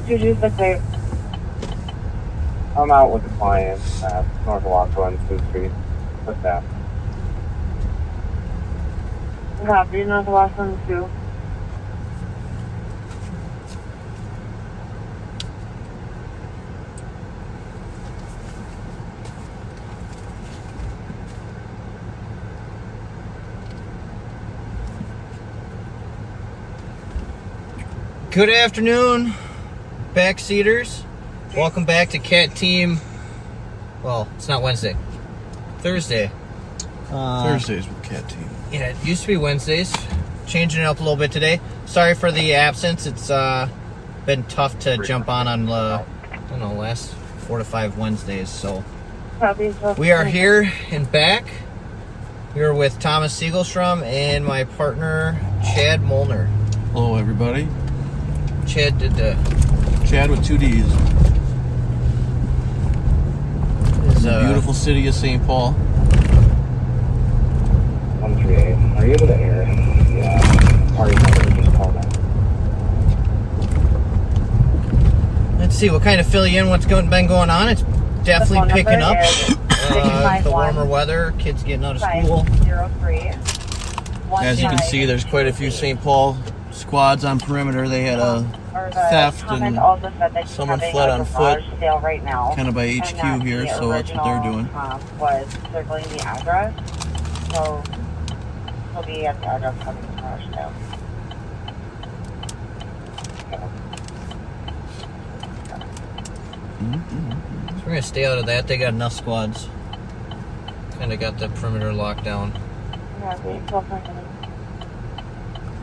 Juju's the tape. I'm out with the client at North Waco and 2nd Street. What's that? Copy, North Waco and 2. Good afternoon, backseaters. Welcome back to Cat Team. Well, it's not Wednesday. Thursday. Thursdays with Cat Team. Yeah, it used to be Wednesdays. Changing it up a little bit today. Sorry for the absence. It's been tough to jump on I don't know, last 4 to 5 Wednesdays. So we are here and back. We're with Thomas Siegelstrom and my partner, Chad Molnar. Hello, everybody. Chad did the... Chad with 2 Ds. The beautiful city of St. Paul. 138. Are you able to air? Yeah. Party number, just call that. Let's see, what kind of fill you in what's been going on? It's definitely picking up. The warmer weather, kids getting out of school. 03. As you can see, there's quite a few St. Paul squads on perimeter. They had a theft and someone fled on foot, kind of by HQ here, so that's what they're doing. Was circling the address, so he'll be at the address having the garage sale. So we're going to stay out of that. They got enough squads. Kind of got the perimeter locked down.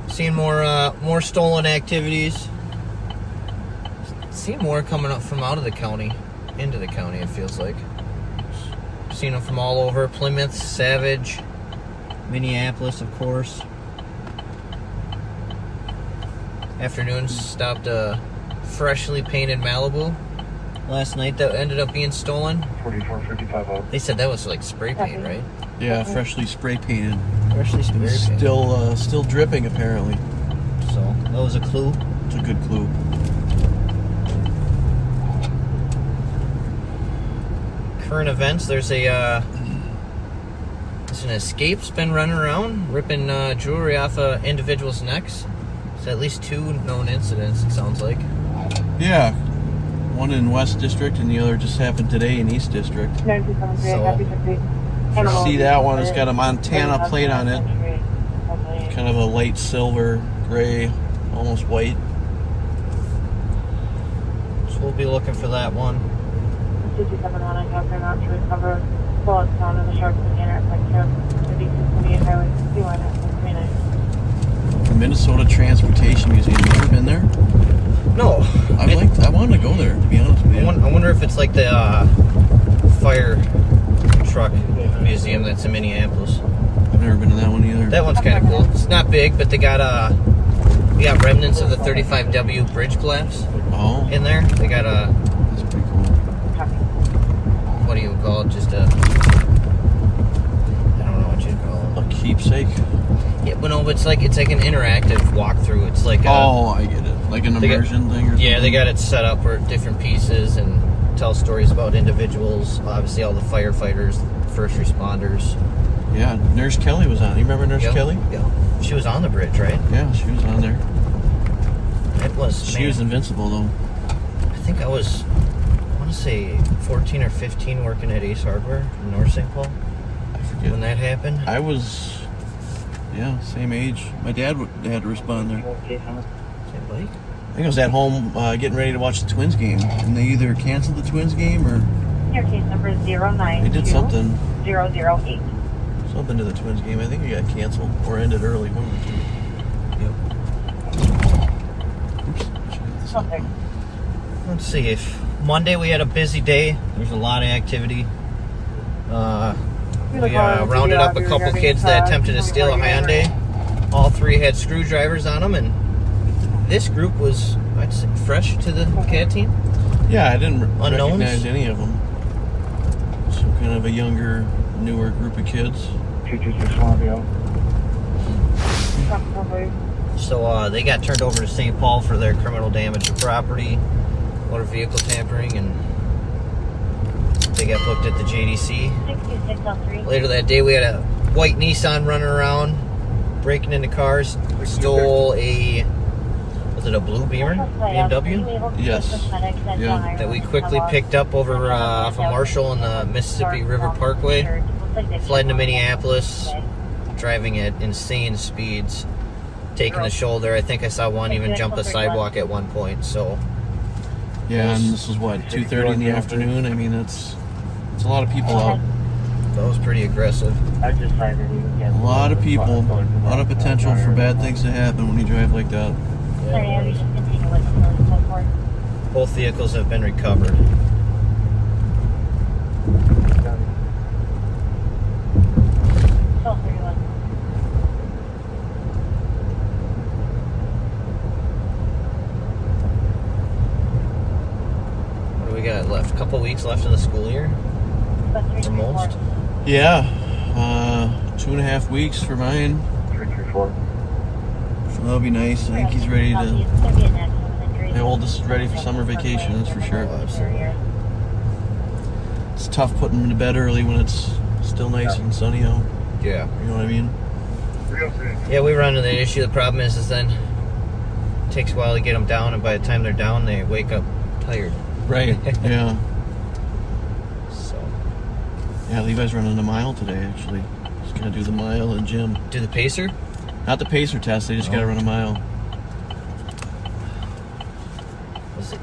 Seeing more stolen activities. Seeing more coming up from out of the county into the county, it feels like. Seen them from all over. Plymouth, Savage, Minneapolis, of course. Afternoon, stopped a freshly painted Malibu last night that ended up being stolen. 4455. They said that was like spray paint, right? Yeah, freshly spray painted. Freshly spray painted. Still dripping, apparently. So that was a clue. It's a good clue. Current events, there's an escape's been running around, ripping jewelry off of individuals' necks. It's at least 2 known incidents, it sounds like. Yeah, one in West District and the other just happened today in East District. So, see that one, it's got a Montana plate on it. Kind of a light silver, gray, almost white. So we'll be looking for that one. 227 after not to recover bullets found in the shark container at FLETCHER. The D628 Highway 61 at 139. The Minnesota Transportation Museum. You ever been there? No. I wanted to go there, to be honest with you. I wonder if it's like the fire truck museum that's in Minneapolis. I've never been to that one either. That one's kind of cool. It's not big, but they got remnants of the 35W bridge collapse in there. They got that's pretty cool. What do you call it? Just I don't know what you'd call it. A keepsake? Yeah, but no, it's like an interactive walkthrough. It's like I get it. Like an immersion thing or something? Yeah, they got it set up for different pieces and tell stories about individuals. Obviously, all the firefighters, first responders. Yeah, Nurse Kelly was on. You remember Nurse Kelly? Yeah. She was on the bridge, right? Yeah, she was on there. It was. She was invincible, though. I think I want to say 14 or 15 working at Ace Hardware in North St. Paul. I forget. When that happened? I was, same age. My dad had to respond there. Same bike? I think I was at home getting ready to watch the Twins game, and they either canceled the Twins game or... Your case number is 092. They did something. 008. Something to the Twins game. I think it got canceled or ended early. One of the two. Yep. Oops. Something. Let's see. If Monday we had a busy day. There's a lot of activity. We rounded up a couple kids that attempted to steal a Hyundai. All 3 had screwdrivers on them, and this group was, I'd say, fresh to the Cat Team. Yeah, I didn't Unknowns? recognize any of them. So kind of a younger, newer group of kids. 226 Scorpio. So they got turned over to St. Paul for their criminal damage to property, motor vehicle tampering, and they got booked at the JDC. Later that day, we had a white Nissan running around, breaking into cars, stole a, was it a blue Beamer? BMW? Yes. Yeah. That we quickly picked up over off of Marshall and the Mississippi River Parkway, fled into Minneapolis, driving at insane speeds, taking the shoulder. I think I saw one even jump the sidewalk at one point. So yeah, and this was what, 2:30 in the afternoon. I mean, it's a lot of people out. That was pretty aggressive. A lot of people, a lot of potential for bad things to happen when you drive like that. Yeah, both vehicles have been recovered. What do we got left? A couple weeks left in the school year? Or most? Yeah, 2.5 weeks for mine. 334. So that'll be nice. I think he's ready to. My oldest is ready for summer vacation, that's for sure. It's tough putting him to bed early when it's still nice and sunny out. Yeah. You know what I mean? Yeah, we run into the issue. The problem is then it takes a while to get them down, and by the time they're down, they wake up tired. Right. Yeah. So. Yeah, Levi's running a mile today, actually. He's gonna do the mile in gym. Do the pacer? Not the pacer test, they just gotta run a mile. Was it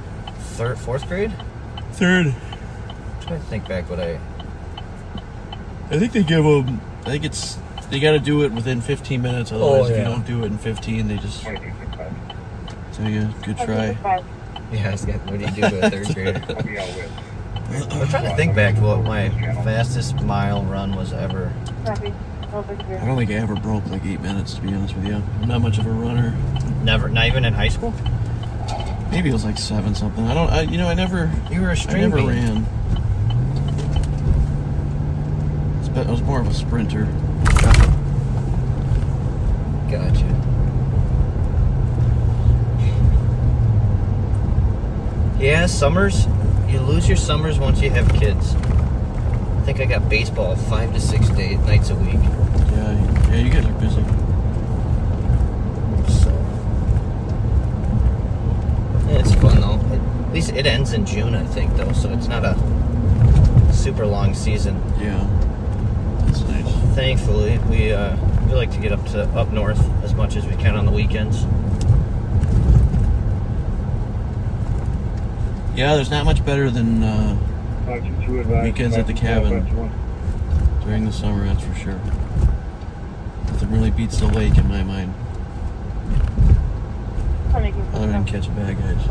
fourth grade? Third. I'm trying to think back what I think they give them, they gotta do it within 15 minutes, otherwise if you don't do it in 15, they just tell you, good try. Yeah, what do you do with a third grader? I'm trying to think back to what my fastest mile run was ever. I don't think I ever broke like 8 minutes, to be honest with you. I'm not much of a runner. Never, not even in high school? Maybe it was like 7 something. I never. You were a I string never bean. ran. I was more of a sprinter. Gotcha. Yeah, summers. You lose your summers once you have kids. I think I got baseball 5 to 6 nights a week. Yeah, you guys are busy. So yeah, it's fun though. At least it ends in June, I think, though, so it's not a super long season. Yeah, that's nice. Thankfully, we like to get up north as much as we can on the weekends. Yeah, there's not much better than weekends at the cabin during the summer, that's for sure. Nothing really beats the lake in my mind. Other than catching bad guys.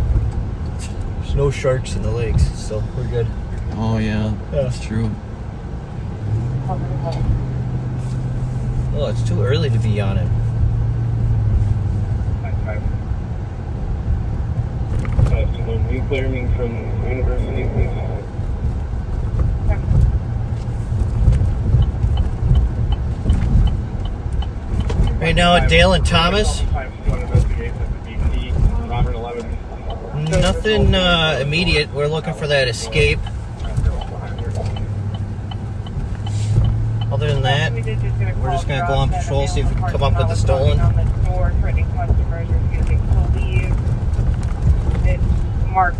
There's no sharks in the lakes, so we're good. Oh yeah, that's true. Oh, it's too early to be on it. Will you clear me from university, please? Right now at Dale and Thomas, nothing immediate. We're looking for that escape. Other than that, we're just going to go on patrol, see if we can come up with the stolen. It's marked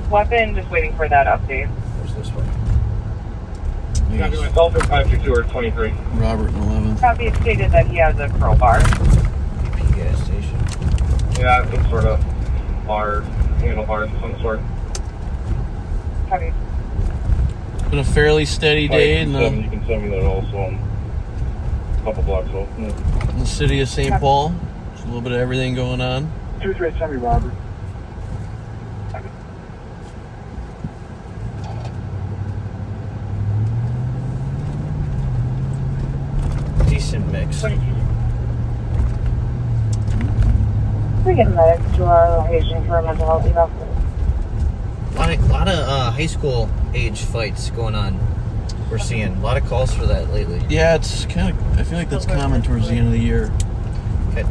weapon, just waiting for that update. Where's this one? Dolphin 522 or 23. Robert in 11th. Copy stated that he has a crowbar. BP gas station. Yeah, some sort of bar, handlebars of some sort. Copy. It's been a fairly steady day in You can send me that also a couple blocks off. in the city of St. Paul. There's a little bit of everything going on. 23, send me Robert. Decent mix. We get medics to our location for a mental health eval. A lot of high school age fights going on. We're seeing a lot of calls for that lately. Yeah, it's kind of. I feel like that's common towards the end of the year. Got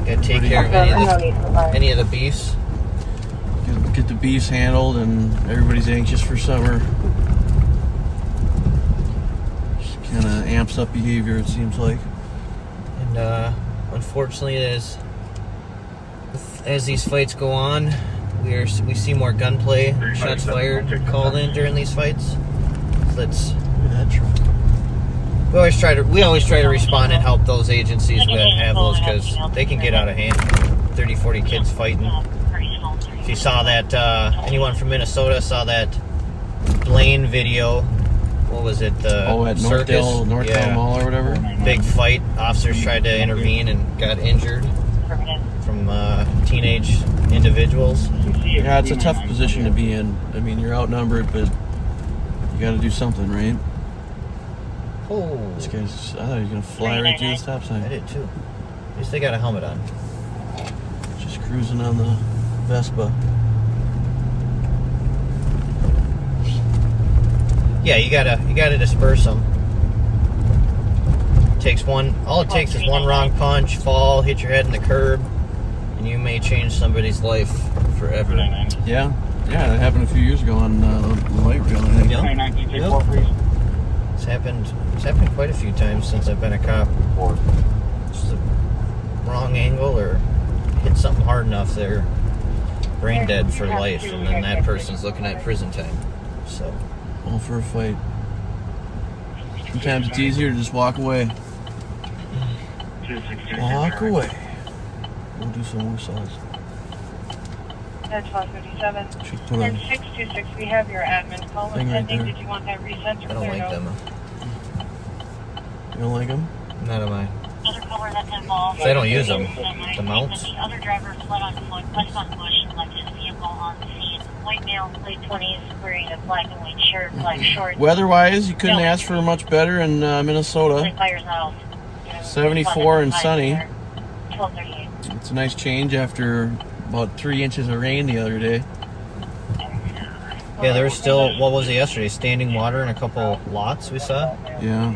Gotta take care of any of the beefs. Get the beefs handled, and everybody's anxious for summer. Just kind of amps up behavior, it seems like. And unfortunately, as these fights go on, we see more gunplay, shots fired, called in during these fights. So that's we always try to respond and help those agencies that have those, because they can get out of hand. 30-40 kids fighting. If you saw that, anyone from Minnesota saw that Blaine video. What was it? The at circus? Northdale Mall or whatever. Big fight. Officers tried to intervene and got injured from teenage individuals. Yeah, it's a tough position to be in. I mean, you're outnumbered, but you got to do something, right? Oh, this guy's, I thought he was going to fly right through the stop sign. I did too. At least they got a helmet on. Just cruising on the Vespa. Yeah, you gotta disperse them. All it takes is one wrong punch, fall, hit your head in the curb, and you may change somebody's life forever. Yeah, that happened a few years ago on the light rail, I think. Yep. It's happened quite a few times since I've been a cop. Just the wrong angle or hit something hard enough, they're brain dead for life, and then that person's looking at prison time. So, all for a fight. Sometimes it's easier to just walk away. Walk away. We'll do some more saws. 1257. She's put on 626, we have your admin call thing right pending. there. Did you want that resent or I don't like them. You don't like them? Not of mine. Other caller that's involved. They don't use them. The mounts. The other driver fled on foot, west on bush, left his vehicle on the scene. White male, late 20s, wearing a black and white shirt, black shorts. Weather-wise, you couldn't ask for much better in Minnesota. Fires out. 74 and sunny. 1238. It's a nice change after about 3 inches of rain the other day. Yeah, there was still, what was it yesterday? Standing water in a couple lots we saw. Yeah.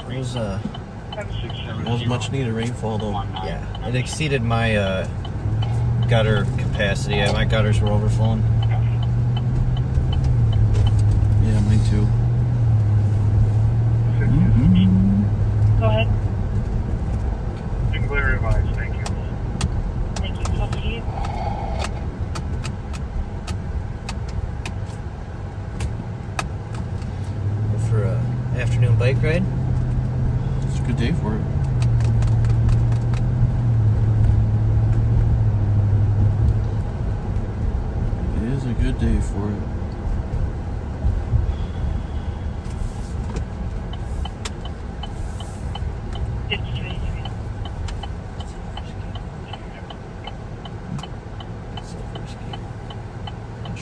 It was, It wasn't much needed rainfall though. yeah, it exceeded my gutter capacity. Yeah, my gutters were overflowing. Yeah, mine too. Go ahead. Clear advice, thank you. Thank you. Proceed. Go for a afternoon bike ride. It's a good day for it. It is a good day for it.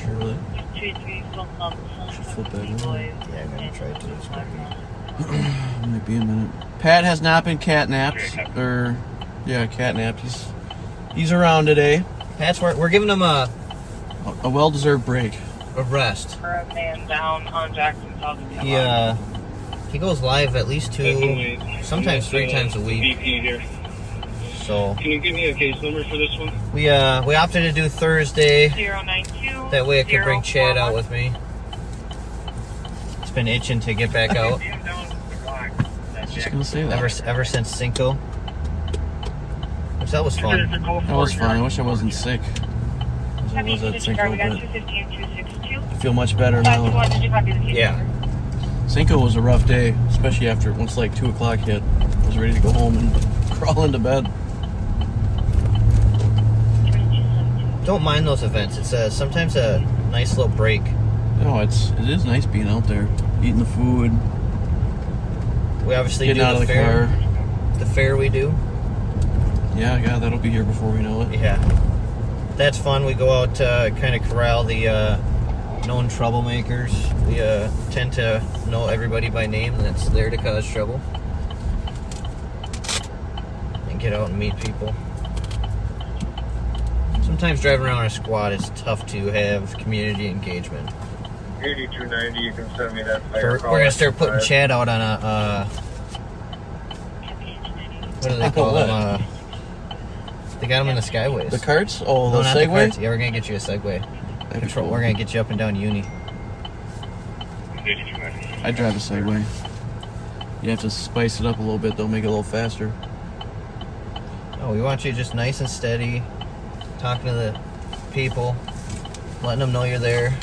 Really? Should flip that in. Yeah, I'm gonna try to. It's gonna Might be a minute. Pat has not been catnapped. Catnapped. He's around today. Pat's, we're giving him a well-deserved break. rest. For a man down on Jackson South. He goes live at least 2, sometimes 3 times a week. BP here. So Can you give me a case number for this one? we opted to do Thursday. 092. That way I could bring Chad out with me. It's been itching to get back out I was just gonna say that. ever since Cinco. Which that was fun. That was fun. I wish I wasn't sick. As I was at Cinco, We got but 250 and 262. I feel much better now. Did you copy the case Yeah. number? Cinco was a rough day, especially after once like 2 o'clock hit. I was ready to go home and crawl into bed. Don't mind those events. It's sometimes a nice little break. No, it is nice being out there, eating the food, We obviously getting do out of the fair. car. The fair we do. Yeah, that'll be here before we know it. Yeah. That's fun. We go out to kind of corral the known troublemakers. We tend to know everybody by name that's there to cause trouble. And get out and meet people. Sometimes driving around a squad is tough to have community engagement. 8290, you can send me that So fire we're call. going to start putting Chad out on a, what do they call them? They got them in the Skyways. The carts? Oh, No, the not the Segway? carts. Yeah, we're gonna get you a Segway. Control. We're gonna get you up and down Uni. I drive a Segway. You have to spice it up a little bit, they'll make it a little faster. Oh, we want you just nice and steady, talking to the people, letting them know you're there.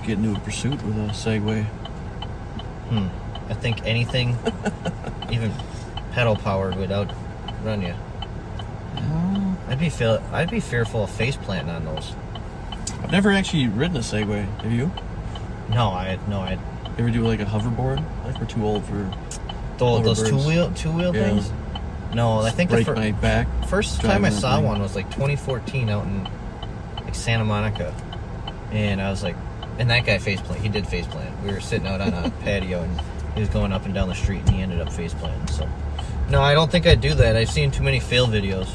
Get into a pursuit with a Segway. I think anything, even pedal powered, would outrun you. I'd be fearful of face planting on those. I've never actually ridden a Segway. Have you? No, I Ever do like a hoverboard? Like we're too old for those hoverboards. two wheel Yeah. things. No, I think Break my back. first time I driving that saw thing. one was like 2014 out in like Santa Monica, and I was like, and that guy face plant. He did face plant. We were sitting out on a patio, and he was going up and down the street, and he ended up face planting. So, no, I don't think I'd do that. I've seen too many fail videos.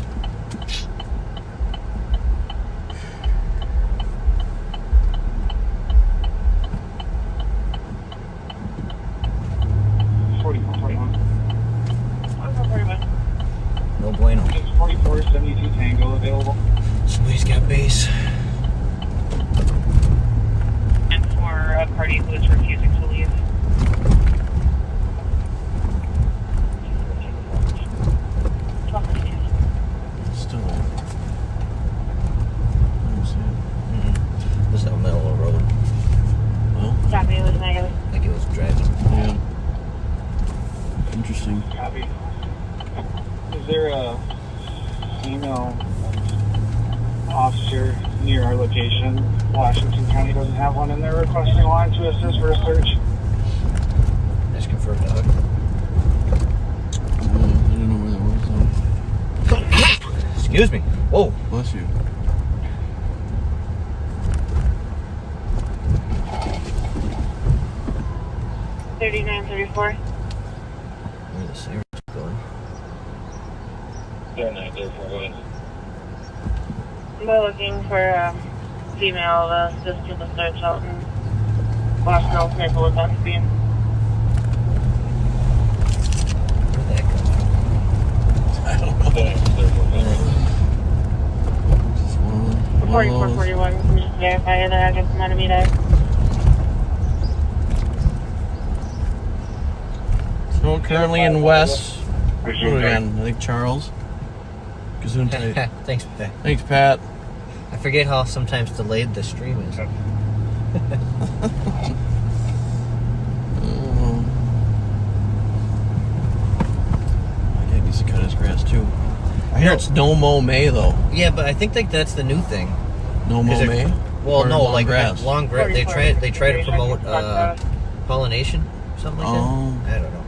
No bueno. 4472 Tango available. Somebody's got base. And for a party who is refusing to leave. Still. I don't see it. This is the middle of the road. Well, Copy, it was negative. Like it was driving. yeah. Interesting. Copy. Is there a female officer near our location? Washington County doesn't have one, and they're requesting a line to assist for a search. Nice confirmed dog. I don't know where that was though. Excuse me. Whoa. Bless you. $39.34. Where the sirens going? 0934, go ahead. We're looking for a female to assist with the search out in Lost Hills, Maplewood, Bucksbean. Where'd that come from? I don't know. Just one of 4441, can you just verify the address and let me know? So currently in West. What are we on? I think Charles. Gesundheit. Thanks, Pat. Thanks, Pat. I forget how sometimes delayed the stream is. My dad needs to cut his grass too. I hear it's no mow May though. Yeah, but I think that's the new thing. No mow May. Well, Or no, long like grass. long grass. They try to promote pollination, something like Oh. that. I don't know.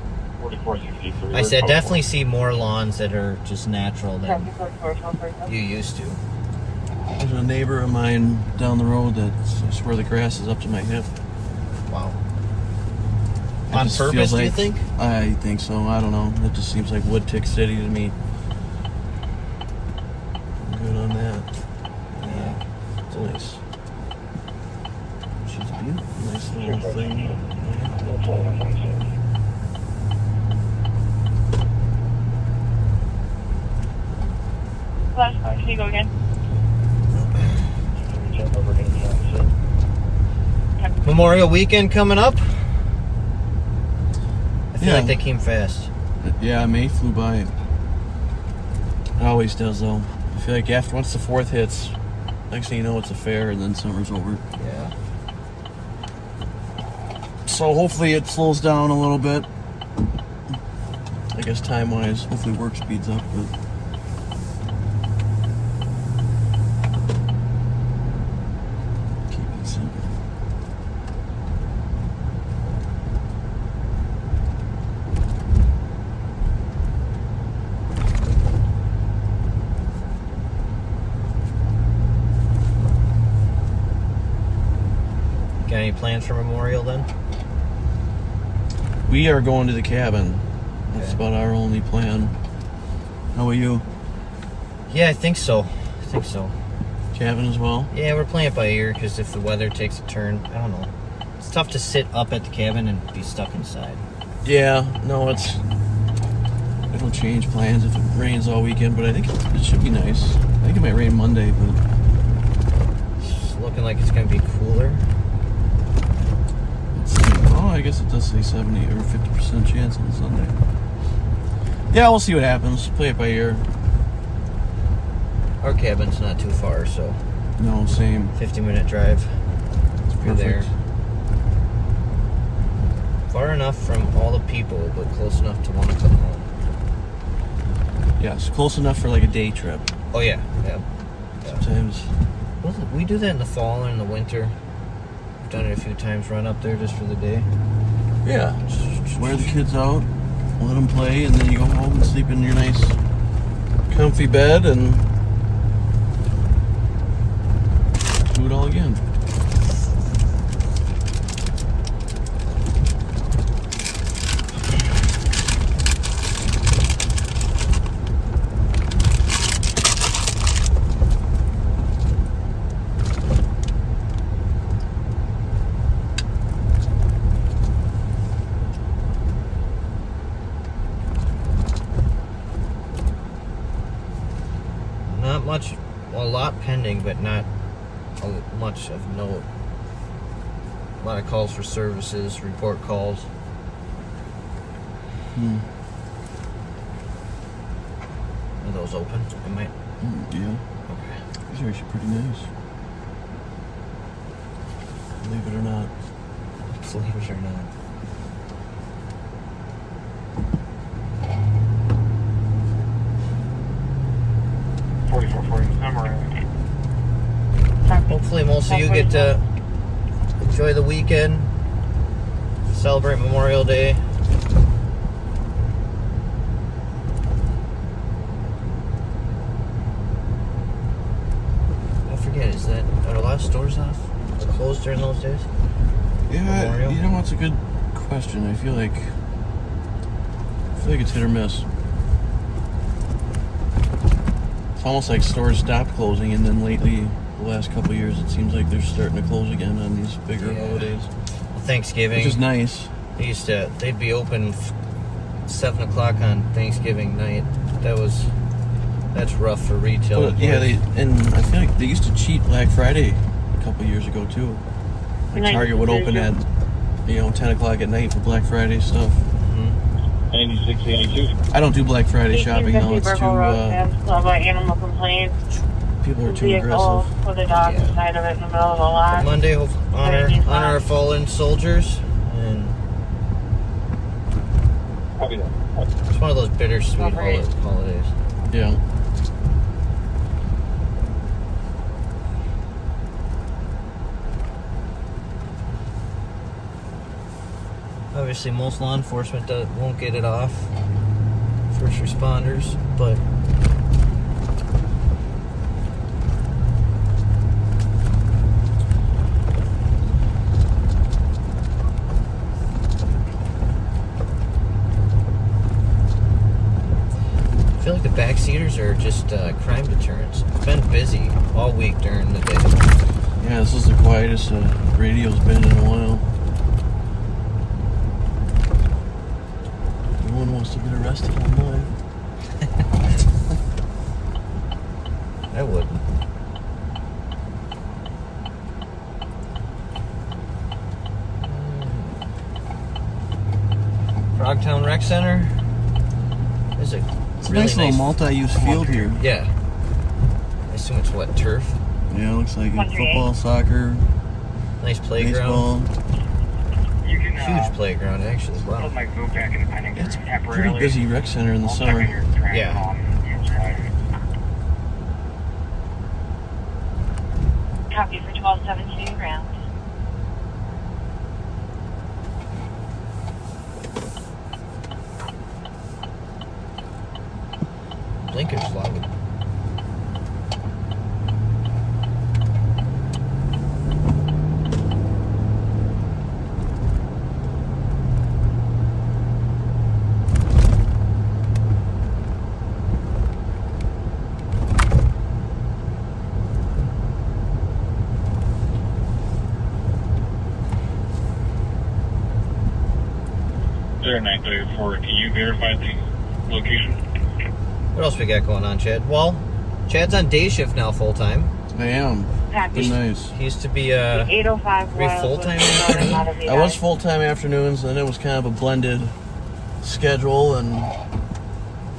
4463. I said definitely see more lawns that are just natural than you used to. There's a neighbor of mine down the road that I swear the grass is up to my hip. Wow. It On just purpose, feels do you like- think? I think so. I don't know. It just seems like wood tick city to me. I'm good on that. Yeah. It's nice. She's beautiful. Nice little thing. Last car, can you go again? Memorial weekend coming up. I feel Yeah. like they came fast. Yeah, May flew by. It always does though. I feel like after once the 4th hits, next thing you know it's a fair and then summer's over. Yeah. So hopefully it slows down a little bit. I guess time wise, hopefully work speeds up, but keep it simple. Got any plans for Memorial then? We are going to the cabin. That's Okay. about our only plan. How are you? Yeah, I think so. Cabin as well? Yeah, we're playing it by ear because if the weather takes a turn, I don't know. It's tough to sit up at the cabin and be stuck inside. Yeah, no, it'll change plans if it rains all weekend, but I think it should be nice. think it might rain Monday, but It's looking like it's gonna be cooler. let's see. Oh, I guess it does say 70 or 50% chance on Sunday. Yeah, we'll see what happens. Play it by ear. Our cabin's not too far, so No, same. 50-minute drive. It's You're there. perfect. Far enough from all the people, but close enough to want to come home. Yes, close enough for like a day trip. Oh yeah, yeah. Sometimes. We do that in the fall and in the winter. We've done it a few times. Run up there just for the day. Yeah. Just wear the kids out, let them play, and then you go home and sleep in your nice, comfy bed and do it all again. Not much, well, a lot pending, but not much of note. A lot of calls for services, report calls. Are those open? It might. Yeah. Okay. These are actually pretty nice. Believe it or not. Believe it or not. Hopefully most of you get to enjoy the weekend, celebrate Memorial Day. I forget, are a lot of stores off? Or closed during those days? Yeah, Memorial? you know what's a good question. I feel like it's hit or miss. It's almost like stores stopped closing, and then lately, the last couple of years, it seems like they're starting to close again on these bigger holidays. Thanksgiving. Which is nice. They'd be open 7 o'clock on Thanksgiving night. That's rough for retail. But, yeah, and I feel like they used to cheat Black Friday a couple of years ago too. Like Target would open at 10 o'clock at night for Black Friday stuff. 9682. I don't do Black Friday shopping though. It's too animal complaints. people are too aggressive. With a dog inside of it in the middle of the lot. Monday, honor our fallen soldiers, and Copy that. it's one of those bittersweet holidays. Yeah. Obviously, most law enforcement won't get it off. First responders, but I feel like the backseaters are just crime deterrents. It's been busy all week during the day. Yeah, this is the quietest radio's been in a while. No one wants to get arrested online. I wouldn't. Frogtown Rec Center. Is it? It's a nice little multi-use field here. Yeah. I assume it's what, turf? Yeah, it looks like it. Football, soccer, Nice playground. baseball. You can, Huge playground, actually. Wow. put my boot back in the pending It's a temporarily. pretty busy rec center in the I'll summer. check your trans Yeah. on the inside. Copy for 1217 ground. Blinker's loud. There, 934. Can you verify the location? What else we got going on, Chad? Well, Chad's on day shift now, full time. I am. Happy. Be nice. He used to be 805 Three full-time afternoons? I was full-time afternoons, and it was kind of a blended schedule, and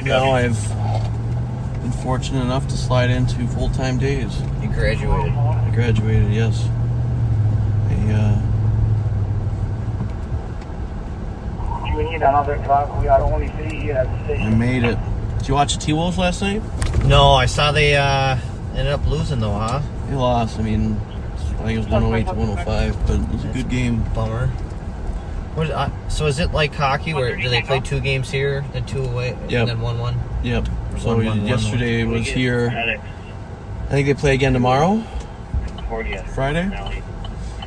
now I've been fortunate enough to slide into full-time days. You graduated. I graduated, yes. I made it. Did you watch the T-Wolves last night? No, I saw they ended up losing though, huh? They lost. I mean, I think it was 108 to 105, but it was a good game. Bummer. So is it like hockey where do they play 2 games here, then 2 away, Yep. and then 1-1? Yep. So 1-1. yesterday was here. I think they play again tomorrow. Friday.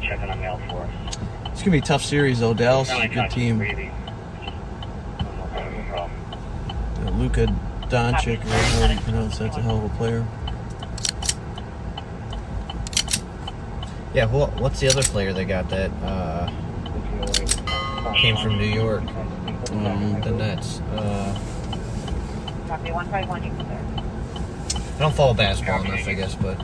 Checking on mail for us. It's gonna be a tough series though. Dallas is a good team. Luka Doncic, or however you pronounce that's a hell of a player. Yeah, what's the other player they got that came from New York? The Nets. Copy 151, you can clear. I don't follow basketball enough, I guess, but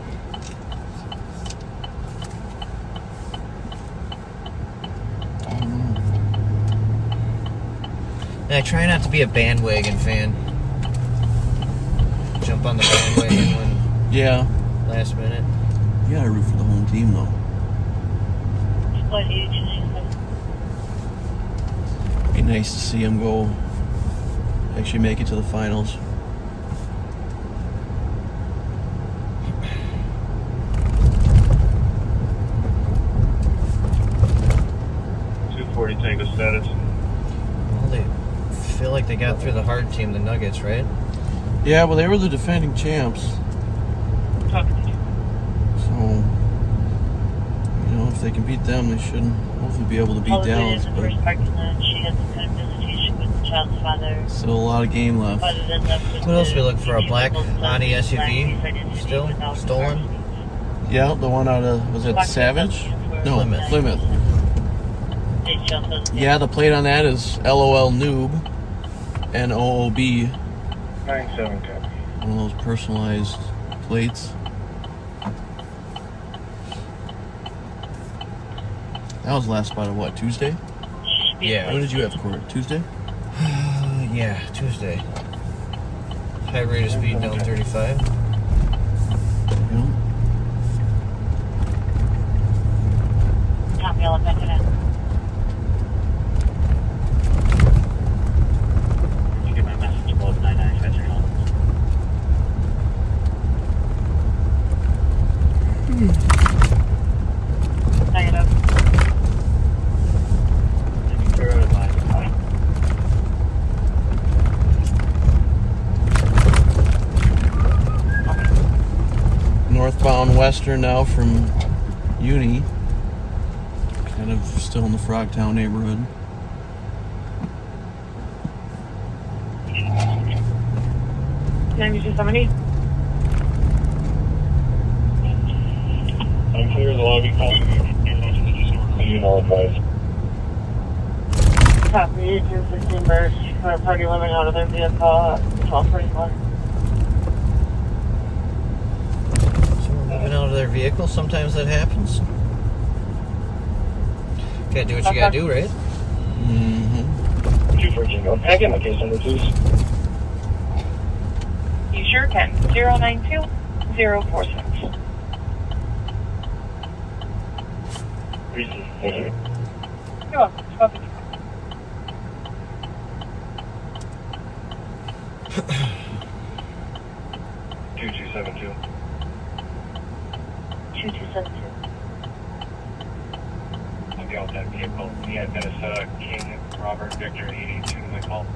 and I try not to be a bandwagon fan. Jump on the bandwagon when Yeah. last minute. You gotta root for the home team though. Split 8297. Be nice to see them go. Actually, make it to the finals. Tango status. Well, they feel like they got through the hard team, the Nuggets, right? Yeah, well, they were the defending champs. Talking to you. So, you know, if they can beat them, they should hopefully be able to beat Dallas. In the But first parking lot, she had some kind of visitation with the child's father. still a lot of game left. Other than that, What else we look for? A black Audi SUV? Still? Stolen? Yeah, the one out of, was it Savage? No, Plymouth. Yeah, the plate on that is LOL Noob, NOOB. 9710. One of those personalized plates. That was last spot of what, Tuesday? Yeah. When did you have court? Tuesday? Yeah, Tuesday. High rate of speed down 35. Yeah. Top yellow, back it up. You get my message, both 99 fetch your help. Back it up. Northbound Western now from Uni. Kind of still in the Frogtown neighborhood. Can you see somebody? I'm clear the lobby. You know, advice. Copy 216 Birch. Party women out of their vehicle at 1241. Someone moving out of their vehicle, sometimes that happens. Gotta do what you gotta do, right? Mm-hmm. 214. Can I get my case number, please? You sure can. 092046. Reason. Thank you. You're welcome. 2272. 2272. I'll be out that vehicle. We had Minnesota King Robert Victor 82 my call.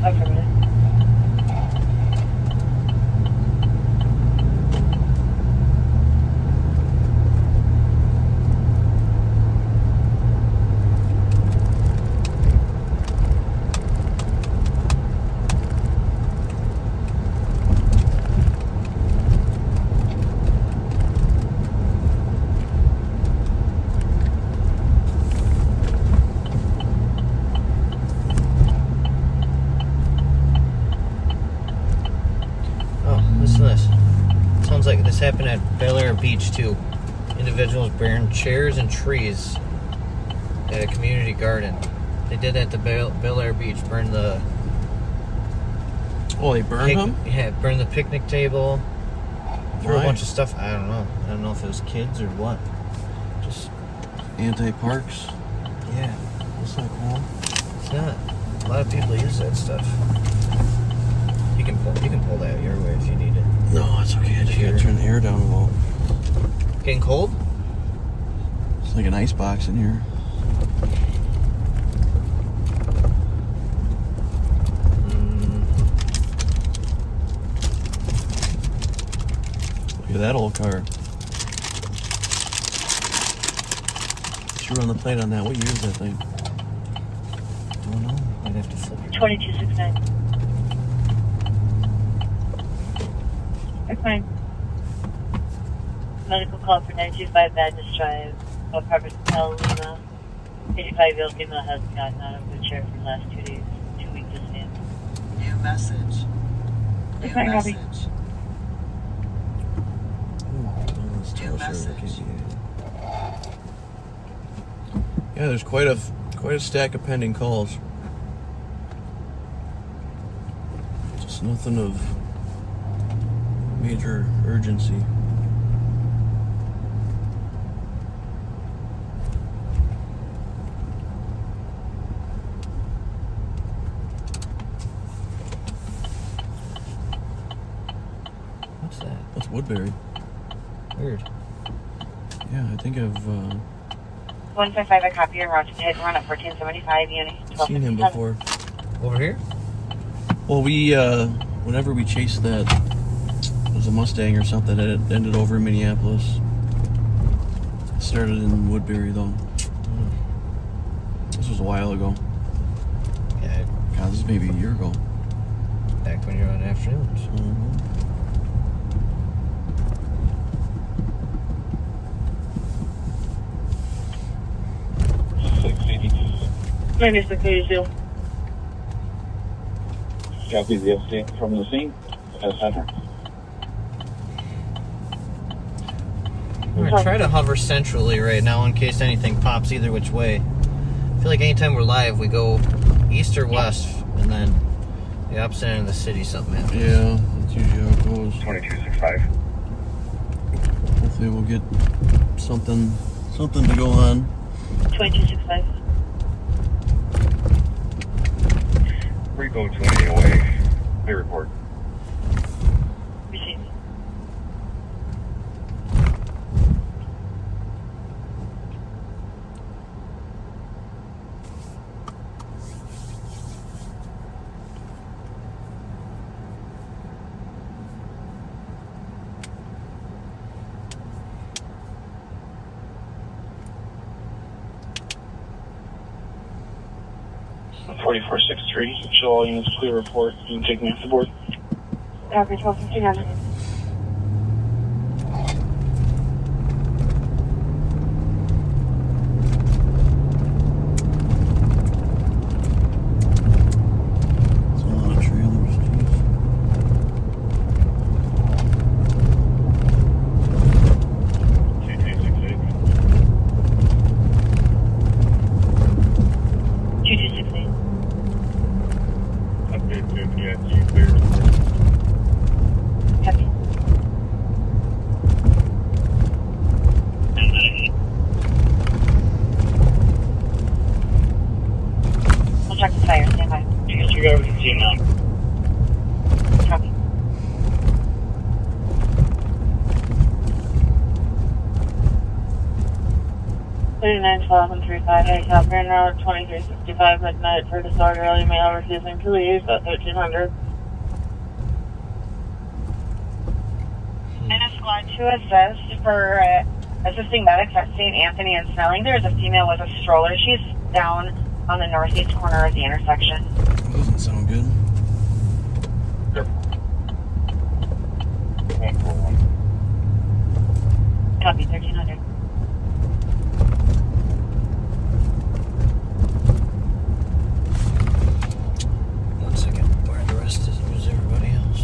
Affirmative. happened at Bel Air Beach too. Individuals burned chairs and trees at a community garden. They did that at the Bel Air Beach. Burned the. Oh, they burned them? Yeah, burned the picnic table. Threw a Why? bunch of stuff. I don't know. I don't know if it was kids or what. Just Anti-parks. yeah, That's not cool. it's not. A lot of people use that stuff. You can pull that your way if you need it. No, it's okay. I just gotta turn the air down a little. Getting cold? It's like an ice box in here. Look at that old car. She run the plate on that. What year is that thing? Don't know. I'd have to flip it. 2269. That's fine. Medical call for 925 Madness Drive. Apartment L Lima. 85-year-old female has gotten out of a wheelchair for the last 2 days. 2 weeks to stand. New message. New Okay, copy. message. New message. Yeah, there's quite a stack of pending calls. Just nothing of major urgency. What's that? That's Woodbury. Weird. Yeah, I think I've 155, I copy your route to hit run at 1475, unit seen him before. Over here? Well, we whenever we chased that, it was a Mustang or something that ended over in Minneapolis. It started in Woodbury though. This was a while ago. Yeah, God, this is maybe a year ago. back when you're on afternoons. Mm-hmm. 9682. Copy the update from the scene. Center. I'm gonna try to hover centrally right now in case anything pops either which way. I feel like anytime we're live, we go east or west, and then the opposite end of the city, something happens. Yeah, that's usually how it goes. 2265. Hopefully we'll get something to go on. 2265. Repo 20 away. They report. Received. Uh, 4463. Show all units clear report. You can take me off the board. Copy 1259. It's a lot of trailers, jeez. Update to PNG clear report. Copy. We'll check the fire. Stand by. You got everything now. Copy. Thirty-nine 1235, hey, Calvin Road 2365, midnight for disorderly male refusing to leave at 1300. And a squad to assist for assisting medics at St. Anthony and Snelling. There's a female with a stroller. She's down on the northeast corner of the intersection. That doesn't sound good. Yep. 141. Copy, 1300. One second. Where the rest is? Where's everybody else?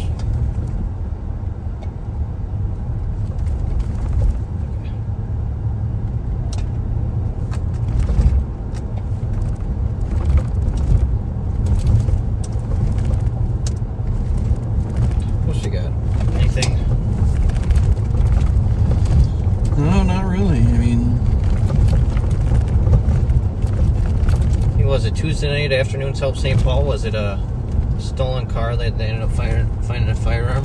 it Tuesday night afternoon's help St. Paul? Was it a stolen car that they ended up finding a firearm?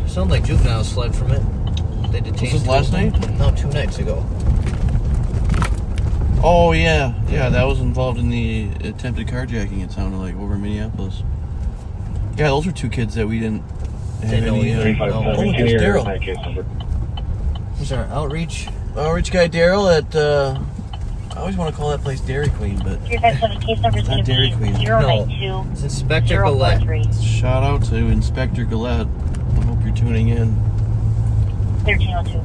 Sounds like juveniles fled from it. They detained. Was this last night? No, 2 nights ago. Oh yeah, that was involved in the attempted carjacking. It sounded like over in Minneapolis. Yeah, those were 2 kids that we didn't have any. No. Oh, there's Daryl. Who's our outreach Guy Daryl at. I always want to call that place Dairy Queen, but Your case number is going to Dairy be Queen. 092. It's Inspector Gillette. 043. shout out to Inspector Gillette. I hope you're tuning in. 1302.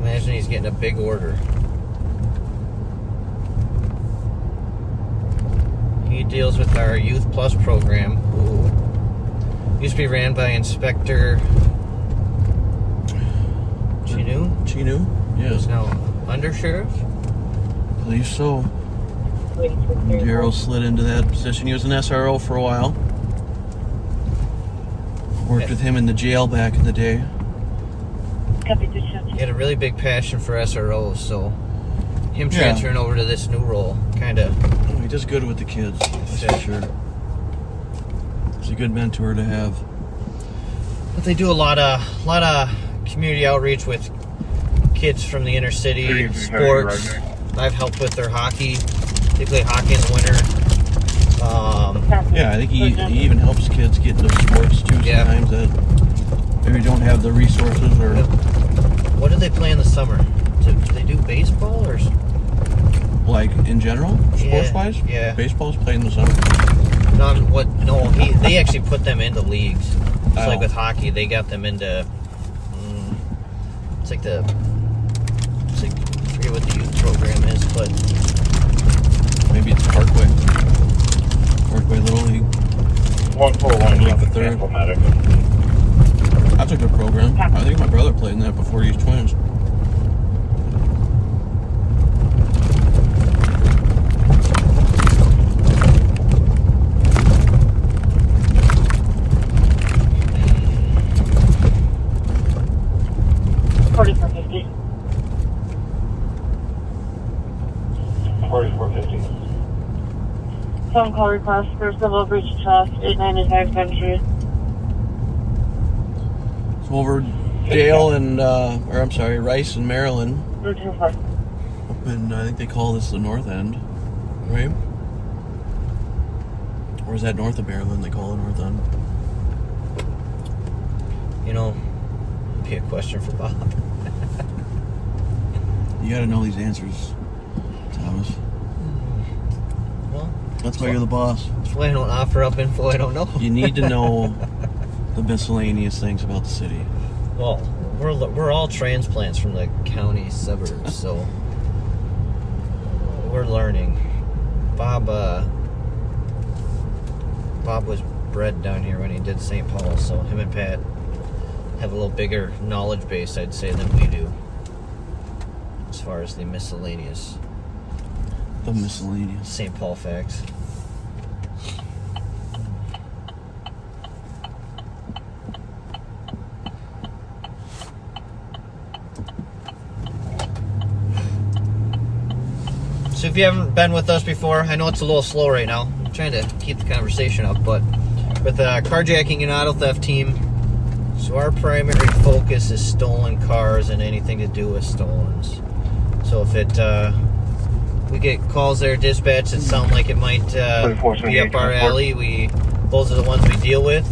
Imagine he's getting a big order. He deals with our Youth Plus program. Ooh. Used to be ran by Inspector Chinu. Yes. Is now undersheriff. I believe so. Daryl slid into that position. He was an SRO for a while. Worked with him in the jail back in the day. He had a really big passion for SROs, so him transferring over to this new role kind of. He does good with the kids, that's for sure. He's a good mentor to have. But they do a lot of community outreach with kids from the inner city, sports. I've helped with their hockey. They play hockey in the winter. Yeah, I think he even helps kids get into sports too sometimes that maybe don't have the resources or. What do they play in the summer? Do they do baseball or? Like in general, sports-wise? Yeah. Baseball's played in the summer. They actually put them into leagues. It's like with hockey, they got them into. I forget what the youth program is, but maybe it's Parkway Little League. 141. Off a third. That's a good program. I think my brother played in that before he was twins. Phone call request for civil breach of trust, 895 Century. So over Dale and, Rice and Maryland. 224. Up in, I think they call this the North End, right? Or is that north of Maryland? They call it North End. Be a question for Bob. You gotta know these answers, Thomas. Well, that's why you're the boss. That's why I don't offer up info I don't know. You need to know the miscellaneous things about the city. Well, we're all transplants from the county suburbs, so we're learning. Bob was bred down here when he did St. Paul, so him and Pat have a little bigger knowledge base, I'd say, than we do, as far as the miscellaneous St. Paul facts. So if you haven't been with us before, I know it's a little slow right now. I'm trying to keep the conversation up, but with the carjacking and auto theft team, so our primary focus is stolen cars and anything to do with stolens. So if we get calls there, dispatch that sound like it might be up our alley, those are the ones we deal with.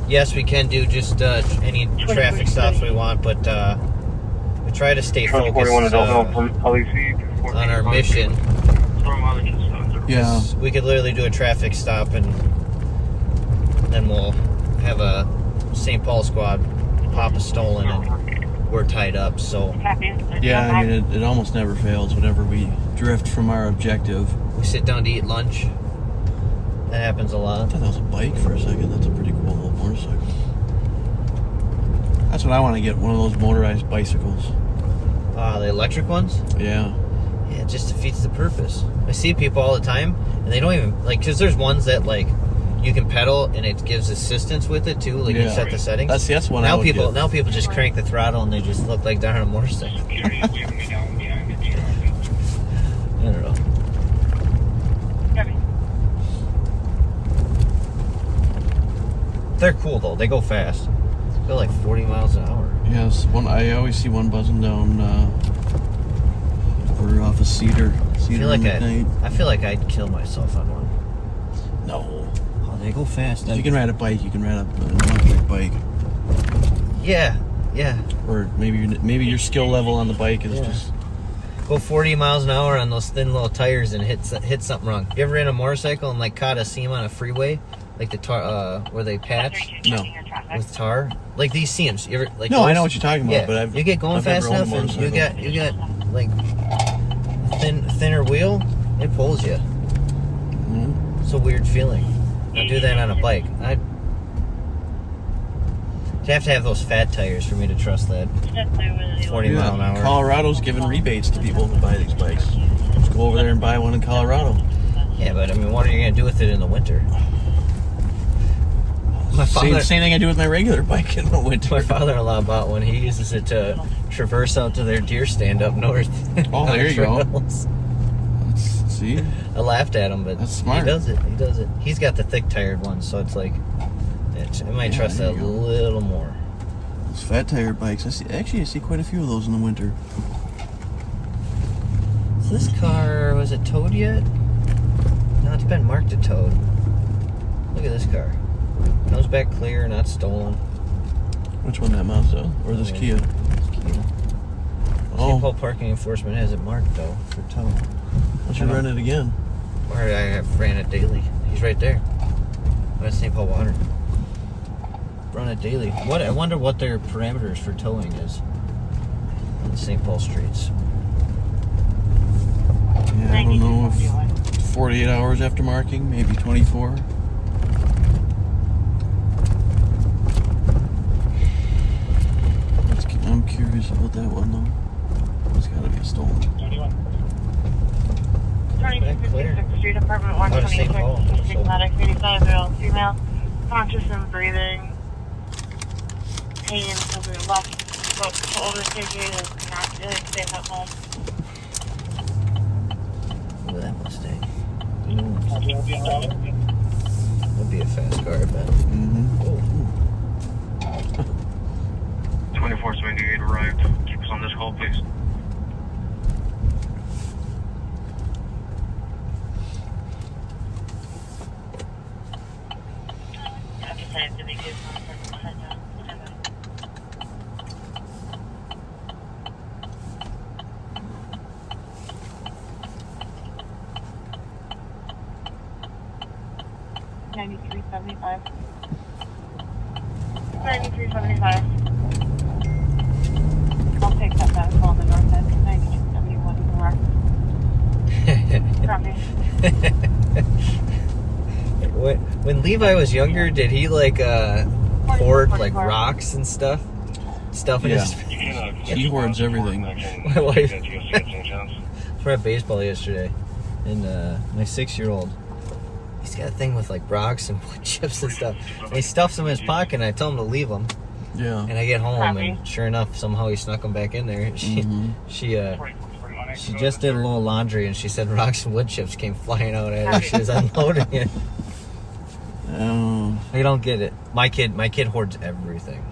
Yes, we can do just any traffic stops we want, but we try to stay focused on our mission. Yeah. We could literally do a traffic stop and then we'll have a St. Paul squad pop a stolen and we're tied up, so. Yeah, I mean, it almost never fails whenever we drift from our objective. We sit down to eat lunch. That happens a lot. I thought that was a bike for a second. That's a pretty cool little motorcycle. That's what I want to get, one of those motorized bicycles. The electric ones? Yeah. Yeah, it just defeats the purpose. I see people all the time, and they don't even, because there's ones that, you can pedal, and it gives assistance with it, too, you set the settings. That's one I would get. Now people just crank the throttle, and they just look like they're on a motorcycle. I don't know. They're cool though. They go fast. They go like 40 miles an hour. Yes, I always see one buzzing down over off of Cedar. I feel like McKnight. I feel like I'd kill myself on one. No. Oh, they go fast. If you can ride a bike, you can ride an electric bike. Yeah, yeah. Or maybe your skill level on the bike is just... Go 40 miles an hour on those thin little tires and hit something wrong. You ever ran a motorcycle and like caught a seam on a freeway? Like the tar, where they patch? No. With tar? Like these seams. You ever, like No, those? I know what you're talking about, Yeah. but you get going I've fast never owned a enough and motorcycle. you got like thinner wheel, it pulls you. Mhm. It's a weird feeling. I do that on a bike. You have to have those fat tires for me to trust that. 40 mile an hour. Colorado's giving rebates to people who buy these bikes. Just go over there and buy one in Colorado. Yeah, but I mean, what are you going to do with it in the winter? My father, Same thing I do with my regular bike in the winter. my father-in-law bought one. He uses it to traverse out to their deer stand up north. Oh, on there you go. trails. See? I laughed at him, but That's smart. he does it. He does it. He's got the thick tired one, so it's like I might trust there that a you go. little more. Those fat tire bikes. I see quite a few of those in the winter. Is this car, was it towed yet? No, it's been marked to towed. Look at this car. Comes back clear, not stolen. Which one, that Mazda or this Kia? It's Kia. Oh. St. Paul Parking Enforcement has it marked though for tow. Why don't you run it again? Or I ran it daily. He's right there. That's St. Paul Water. Run it daily. What? I wonder what their parameters for towing is on the St. Paul streets. Yeah, I don't know if 48 hours after marking, maybe 24. I'm curious about that one though. It's gotta be a stolen. 2256 Street, Apartment Out of St. Paul, 126, so- medic 85-year-old female, conscious and breathing, pain over the left foot, shoulder surgery, is not really safe at home. Look at that Mustang. That'd be a fast car, I bet. Mm-hmm. Oh. 2478 arrived. Keep us on this call, please. I've decided to make it $93.75. $93.75. I'll take that back on the north end. $92.71 more. Copy. When Levi was younger, did he like hoard like rocks and stuff? Stuff in Yeah. his. He hoards everything. My wife. We're at baseball yesterday, and my 6-year-old, he's got a thing with like rocks and wood chips and stuff. And he stuffs them in his pocket, and I tell him to leave them. Yeah. And I get home, and sure enough, somehow he snuck them back in there. She just did a little laundry, and she said rocks and wood chips came flying out at her. She was unloading it. I don't get it. My kid hoards everything.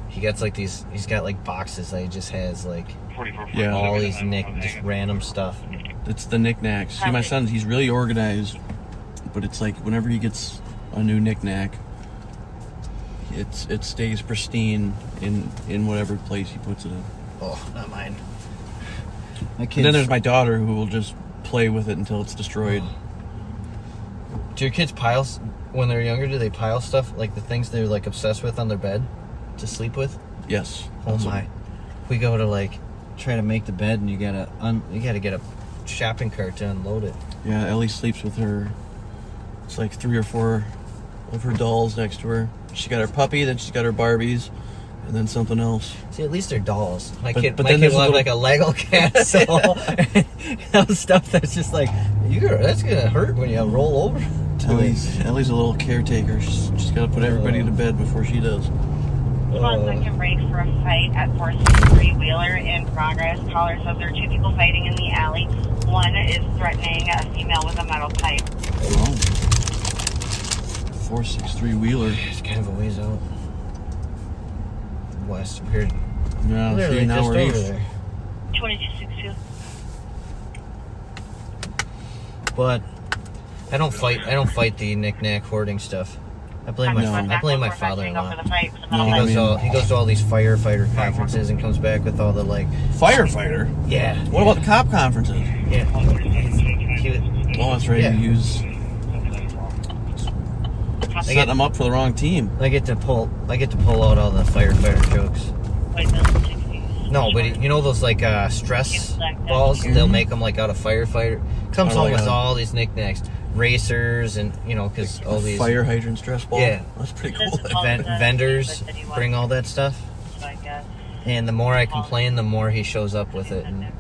He gets like these. He's got like boxes that he just has like Yeah. all these just random stuff. It's the knickknacks. See, my son, he's really organized, but it's like whenever he gets a new knickknack, it stays pristine in whatever place he puts it in. Oh, not mine. My And kids. then there's my daughter who will just play with it until it's destroyed. Do your kids pile when they're younger? Do they pile stuff like the things they're like obsessed with on their bed to sleep with? Yes. Oh That's my! We go to like try to make the bed, and you gotta get a shopping cart to unload it. Yeah, Ellie sleeps with her. It's like 3 or 4 of her dolls next to her. She got her puppy, then she's got her Barbies, and then something else. See, at least they're dolls. My But kid then will there's have a like a Lego castle. That stuff that's just like that's gonna hurt when you roll over. Ellie's a little caretaker. She's got to put everybody to bed before she does. 1 second break for a fight at 463 Wheeler in progress. Caller says there are 2 people fighting in the alley. One is threatening a female with a metal pipe. Oh. 463 Wheeler. It's kind of a ways out. West of here. Yeah, Literally see, now just we're over east. there. 2262. But I don't fight the knick-knack hoarding stuff. I blame my father-in-law. He goes to all these firefighter conferences and comes back with all the like Firefighter? Yeah. What about the cop conferences? Yeah. Well, that's right. Yeah. You use setting them up for the wrong team. I get to pull out all the firefighter jokes. No, but you know those like stress balls? They'll make them like out of firefighter. Comes home with all these knickknacks, racers, and you know, because all these fire hydrant stress ball. Yeah, that's pretty cool. Vendors bring all that stuff, and the more I complain, the more he shows up with it. And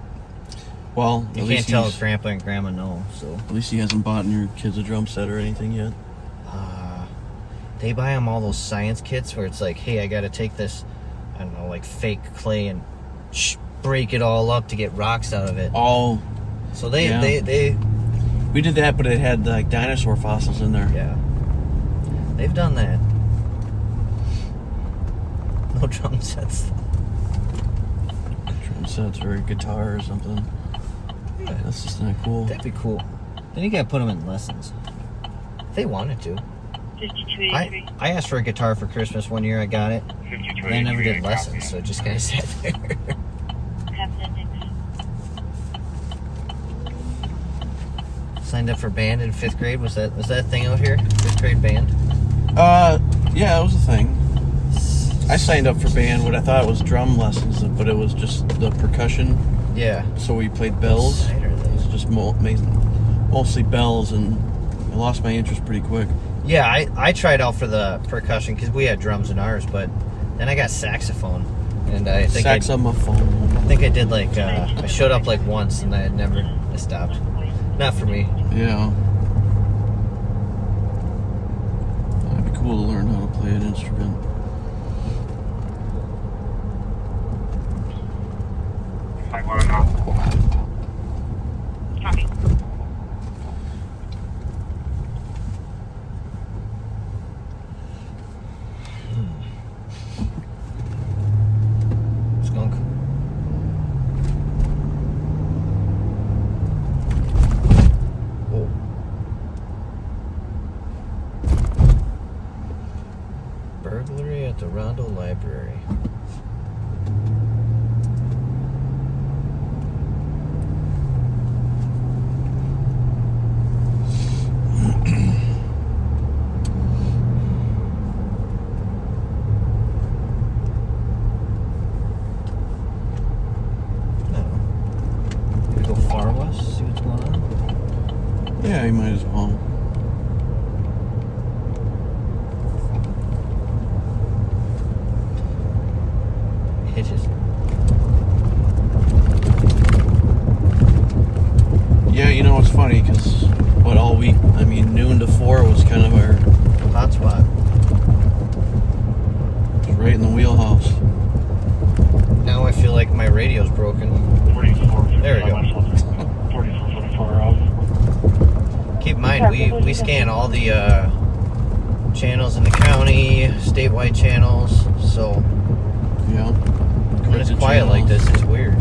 well, you can't tell if Grandpa and Grandma know. So at least he hasn't bought your kids a drum set or anything yet. They buy them all those science kits where it's like, hey, I got to take this, I don't know, like fake clay and break it all up to get rocks out of it. Oh, so they we did that, but it had like dinosaur fossils in there. Yeah, they've done that. No drum sets. Drum sets or a guitar or something. Yeah, that's just not cool. That'd be cool. Then you gotta put them in lessons. If they wanted to. I asked for a guitar for Christmas one year. I got it. And I never did lessons, so it just kind of sat there. Signed up for band in 5th grade. Was that a thing out here? 5th grade band? Yeah, it was a thing. I signed up for band. What I thought was drum lessons, but it was just the percussion. Yeah. So we played bells. It was just mostly bells, and I lost my interest pretty quick. Yeah, I tried out for the percussion because we had drums in ours, but then I got saxophone, and I think I did like I showed up like once, and I stopped. Not for me. Yeah. It'd be cool to learn how to play an instrument. Copy. Skunk. Oh. Burglary at the Rondo Library. Yeah, you might as well. It is. Yeah, you know, it's funny because all week, I mean, noon to 4 was kind of our hot spot. It's right in the wheelhouse. Now I feel like my radio's broken. 44. There we go. 44 out. Keep in mind, we scan all the channels in the county, statewide channels, so yeah. When it's quiet like this, it's weird.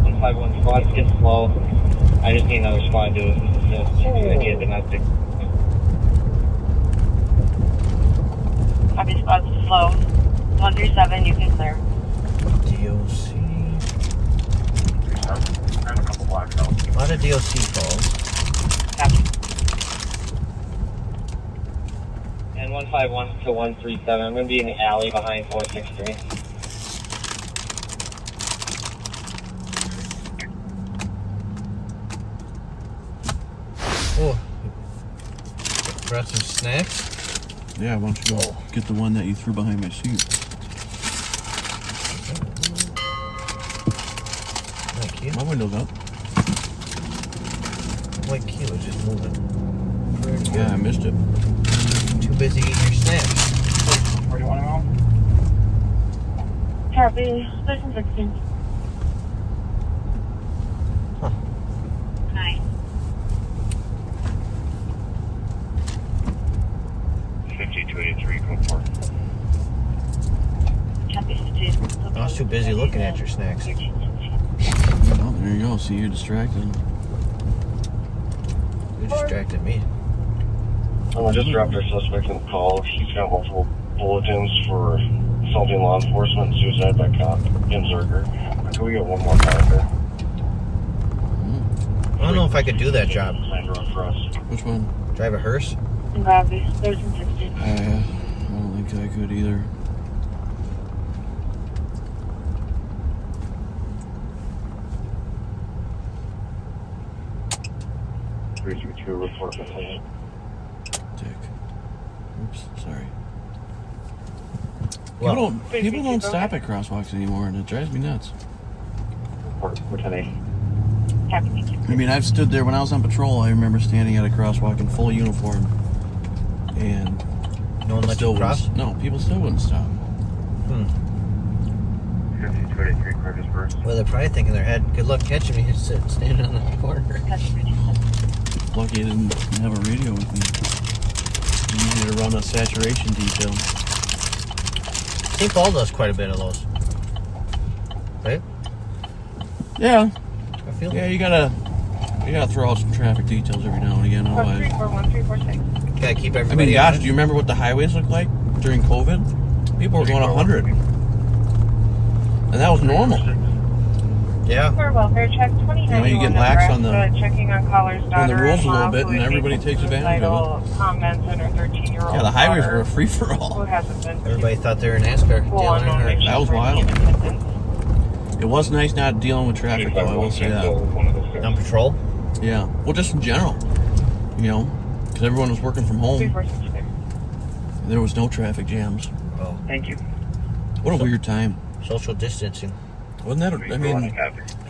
151 squad's getting slow. I just need another squad to assist. Get domestic. Copy, squad's slow. 137, you can clear. DOC. A lot of DOC calls. Copy. And 151 to 137. I'm going to be in the alley behind 463. Oh. Brought some snacks? Yeah, why don't you go get the one that you threw behind my seat? Thank you. My window's up. White key was just moving. Pretty good. Yeah, I missed it. Too busy eating your snacks. Where do you want to go? Copy. Station 16. too busy looking at your snacks. Oh, there you go. See, you're distracted. You distracted me. I just dropped our suspect in the call. He's got multiple bulletins for assaulting law enforcement and suicide by cop in Zerger. Can we get one more car there? I don't know if I could do that job. Which one? Drive a hearse? Gravity. There's some 60. I don't think I could either. Report missing. Dick. Oops, sorry. Well, People don't stop at crosswalks anymore, and it drives me nuts. Report today. I mean, I've stood there when I was on patrol. I remember standing at a crosswalk in full uniform, and no one let you cross? No, people still wouldn't stop. 5283 Curtisburg. Well, they're probably thinking in their head, good luck catching me standing on the corner. Lucky I didn't have a radio with me. You need to run a saturation detail. St. Paul does quite a bit of those. Right? Yeah. I feel Yeah, you gotta throw out some traffic details every now and again. Otherwise, 1346. Gotta keep I everybody mean, gosh, honest. do you remember what the highways looked like during COVID? People were going 100, and that was normal. Yeah. For welfare check 29. You know, you get lax on the checking on caller's on the daughter rules a little in-law bit, who and is everybody takes advantage of it. Comments on her 13-year-old Yeah, the highways daughter were a free for who all. hasn't been Everybody thought they were NASCAR. full Dealing on in her. That was wild. It was nice not dealing with traffic, though. I will say that. On patrol? Yeah. Well, just in general, you know, because everyone was working from home. 3466. There was no traffic jams. Oh. Thank you. What a weird time. Social distancing. Wasn't that? I mean,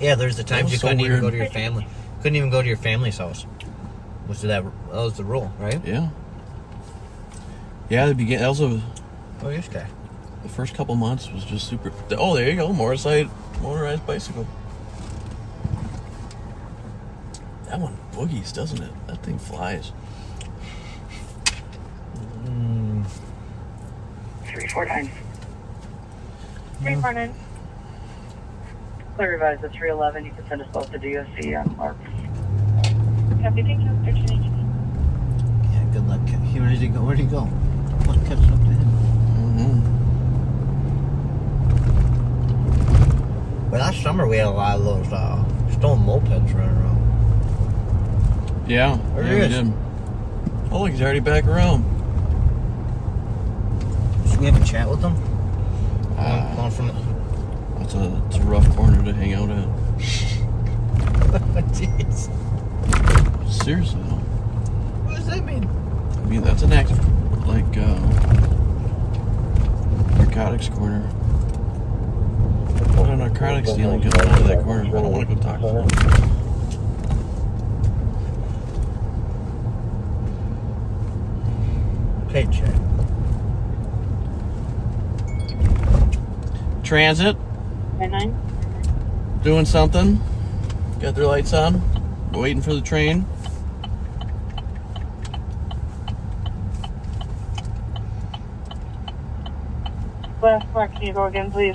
Yeah, there's the times was you so couldn't even weird. go to your family. Couldn't even go to your family's house. That was the rule, right? yeah. Yeah, that was Oh, this guy. the first couple months was just super. Oh, there you go, motorized bicycle. That one boogies, doesn't it? That thing flies. 349. 349. Clear revise the 311. You can send us both to DOC on Mark. Copy, thank you. 1318. Yeah, good luck. Where did he go? Where'd he go? What catching up to him? Well, last summer we had a lot of those stolen mopeds running around. Yeah, There yeah, he we is. did. Oh, look, he's already back around. Should we have a chat with them? Ah. Going from It's a rough corner to hang out at. Jeez. Seriously, though. What does that mean? I mean, that's an active, like, narcotics corner. Not a narcotics dealing coming out of that corner. I don't want to go talk to them. Okay, check. Transit, 99. doing something. Got their lights on. Waiting for the train. Last mark, can you go again, please?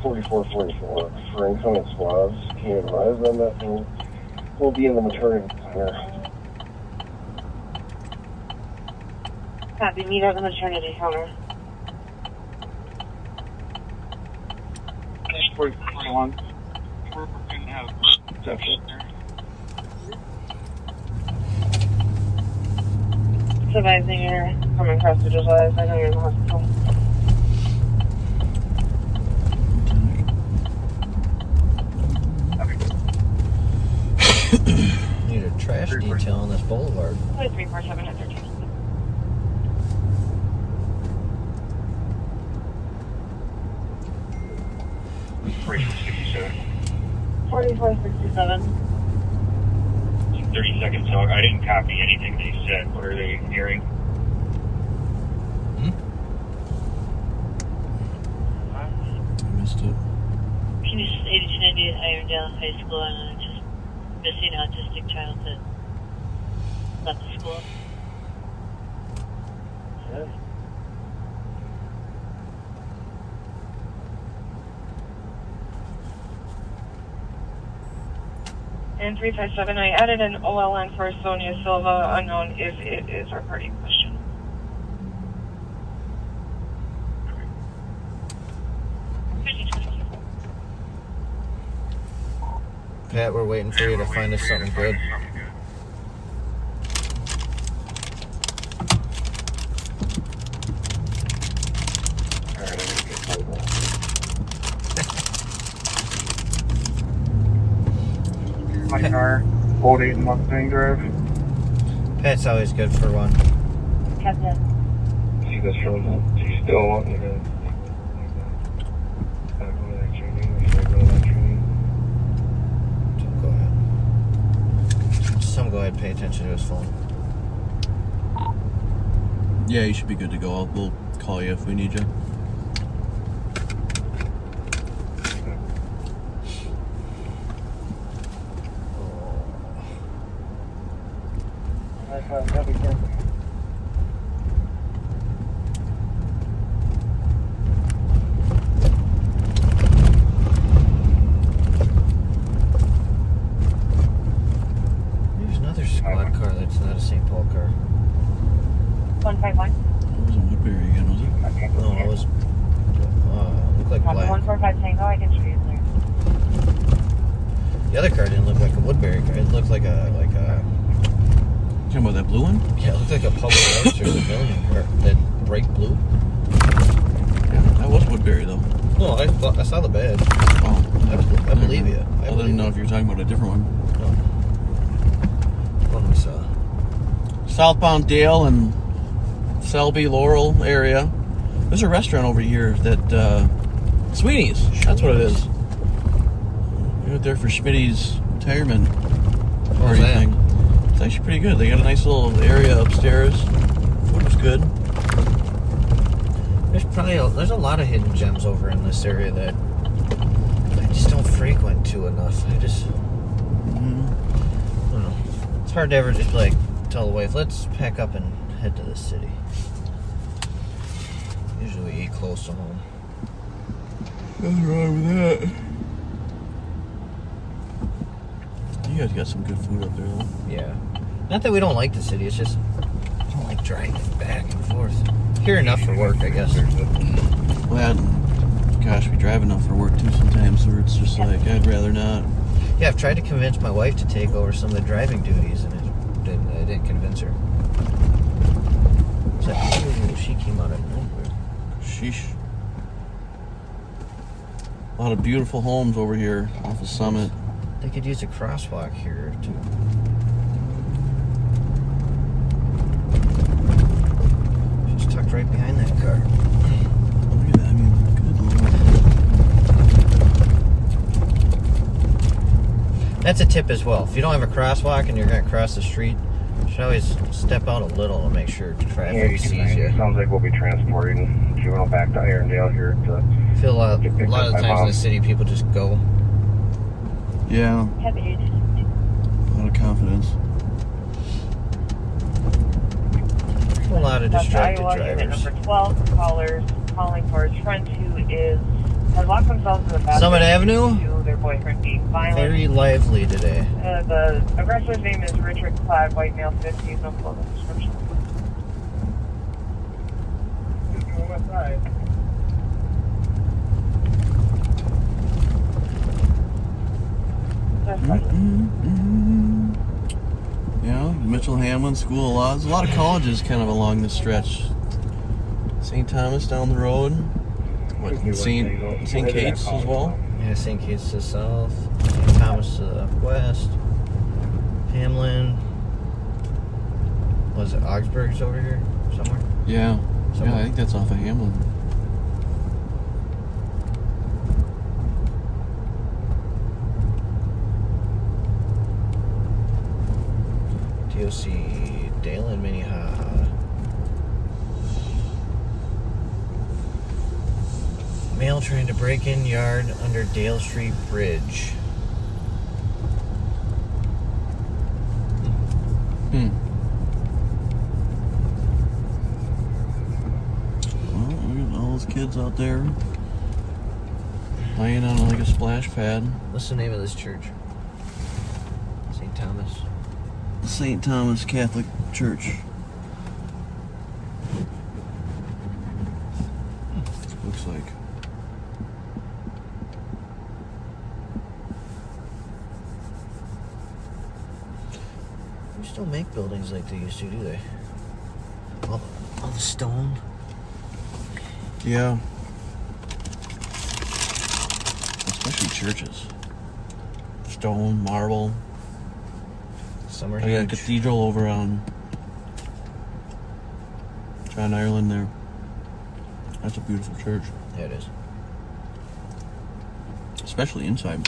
4444. For incoming squads, can you advise them that we'll be in the maternity center? Copy, meet at the maternity counter. 4441. We're going to have reception there. Advising you're coming across the July. I know you're in the hospital. Need a trash detail on this boulevard. 347 at 13. Operation 67. 4467. 30 seconds, so I didn't copy anything they said. What are they hearing? I missed it. Phoenix 8290 at Irondale High School, and just missing autistic child that left the school. And 357, I added an OLN for Sonia Silva, unknown if it is reporting question. Pat, we're waiting for you to find us something good. My car, old 8 Mustang Drive. Pat's always good for one. Captain. See this from do you still want me to go to that training or should I go to that training? Go ahead. Just tell him go ahead and pay attention to his phone. Yeah, you should be good to go. We'll call you if we need you. There's another squad car that's not a St. Paul car. 151. It wasn't Woodbury again, was it? No, it was. Looked like Copy black. 145 Tango, I can show you there. The other car didn't look like a Woodbury car. It looked like a Talking about that blue one? yeah, it looked like a public works or civilian car. That bright blue. Yeah, that was Woodbury though. No, I saw the badge. Oh, I believe you. I didn't know if you were talking about a different one. No. What we saw. Southbound Dale and Selby, Laurel area. There's a restaurant over here that Sweeney's. That's what it is. We went there for Schmitty's retirement party that? thing. It's actually pretty good. They got a nice little area upstairs. Food was good. There's a lot of hidden gems over in this area that I just don't frequent to enough. I don't know. It's hard to ever just like tell the wife, let's pack up and head to the city. Usually we eat close to home. Nothing wrong with that. You guys got some good food up there though. Yeah. Not that we don't like the city, it's just I don't like driving back and forth. Here enough for work, I guess. Well, gosh, we drive enough for work too sometimes, where it's just like, I'd rather not. Yeah, I've tried to convince my wife to take over some of the driving duties, and I didn't convince her. It's like, ooh, she came out of nowhere. Sheesh. A lot of beautiful homes over here off the summit. They could use a crosswalk here, too. She's tucked right behind that car. Look at that. I mean, good lord. That's a tip as well. If you don't have a crosswalk and you're going to cross the street, you should always step out a little to make sure traffic sees you. Sounds like we'll be transporting juvenile back to Irondale here to I feel a lot of the times in the city, people just go. Yeah. A lot of confidence. A lot of distracted Iowa, unit drivers. number 12, callers calling for his friend who has locked themselves in the bathroom. Summit Avenue? Due to their boyfriend being violent. Very lively today. The aggressor's name is Richard Clad, white male, 50s, no clothing description. West side. Yeah, Mitchell Hamlin School of Law. There's a lot of colleges kind of along this stretch. St. Thomas down the road. What, St. Kate's as well? Yeah, St. Kate's to the south, St. Thomas to the west, Hamlin. Was it Augsburg's over here somewhere? Yeah. Somewhere. Yeah, I think that's off of Hamlin. DOC, Dale and Minnehaha. Male trying to break in yard under Dale Street Bridge. Well, look at all those kids out there playing on like a splash pad. What's the name of this church? St. Thomas Catholic Church. Looks like. They still make buildings like they used to, do they? All the stone. Yeah. Especially churches. Stone, marble. Some are I got a huge. cathedral over on John Ireland there. That's a beautiful church. Yeah, it is. Especially inside.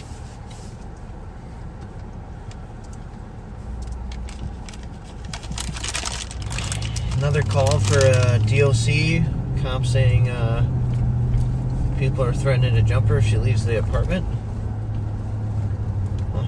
Another call for DOC. Comp saying people are threatening to jump her if she leaves the apartment. Huh.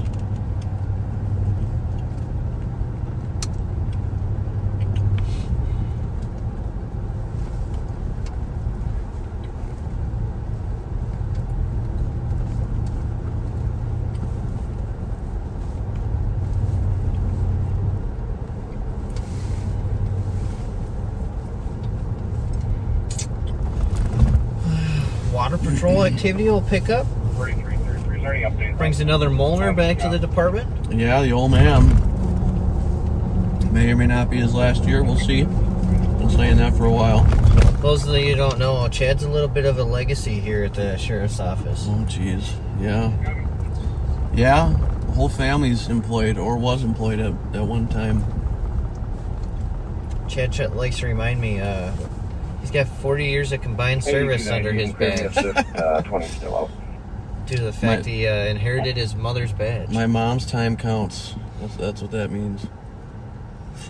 Water patrol activity will pick up. 4333 is already updated. Brings another Molnar back to the department. Yeah, the old man. May or may not be his last year. We'll see. Been saying that for a while. Those of you who don't know, Chad's a little bit of a legacy here at the sheriff's office. Oh, jeez. Yeah. Yeah. The whole family's employed or was employed at one time. Chad likes to remind me, he's got 40 years of combined service under his badge. 20 still out. Due to the fact he inherited his mother's badge. My mom's time counts. That's what that means.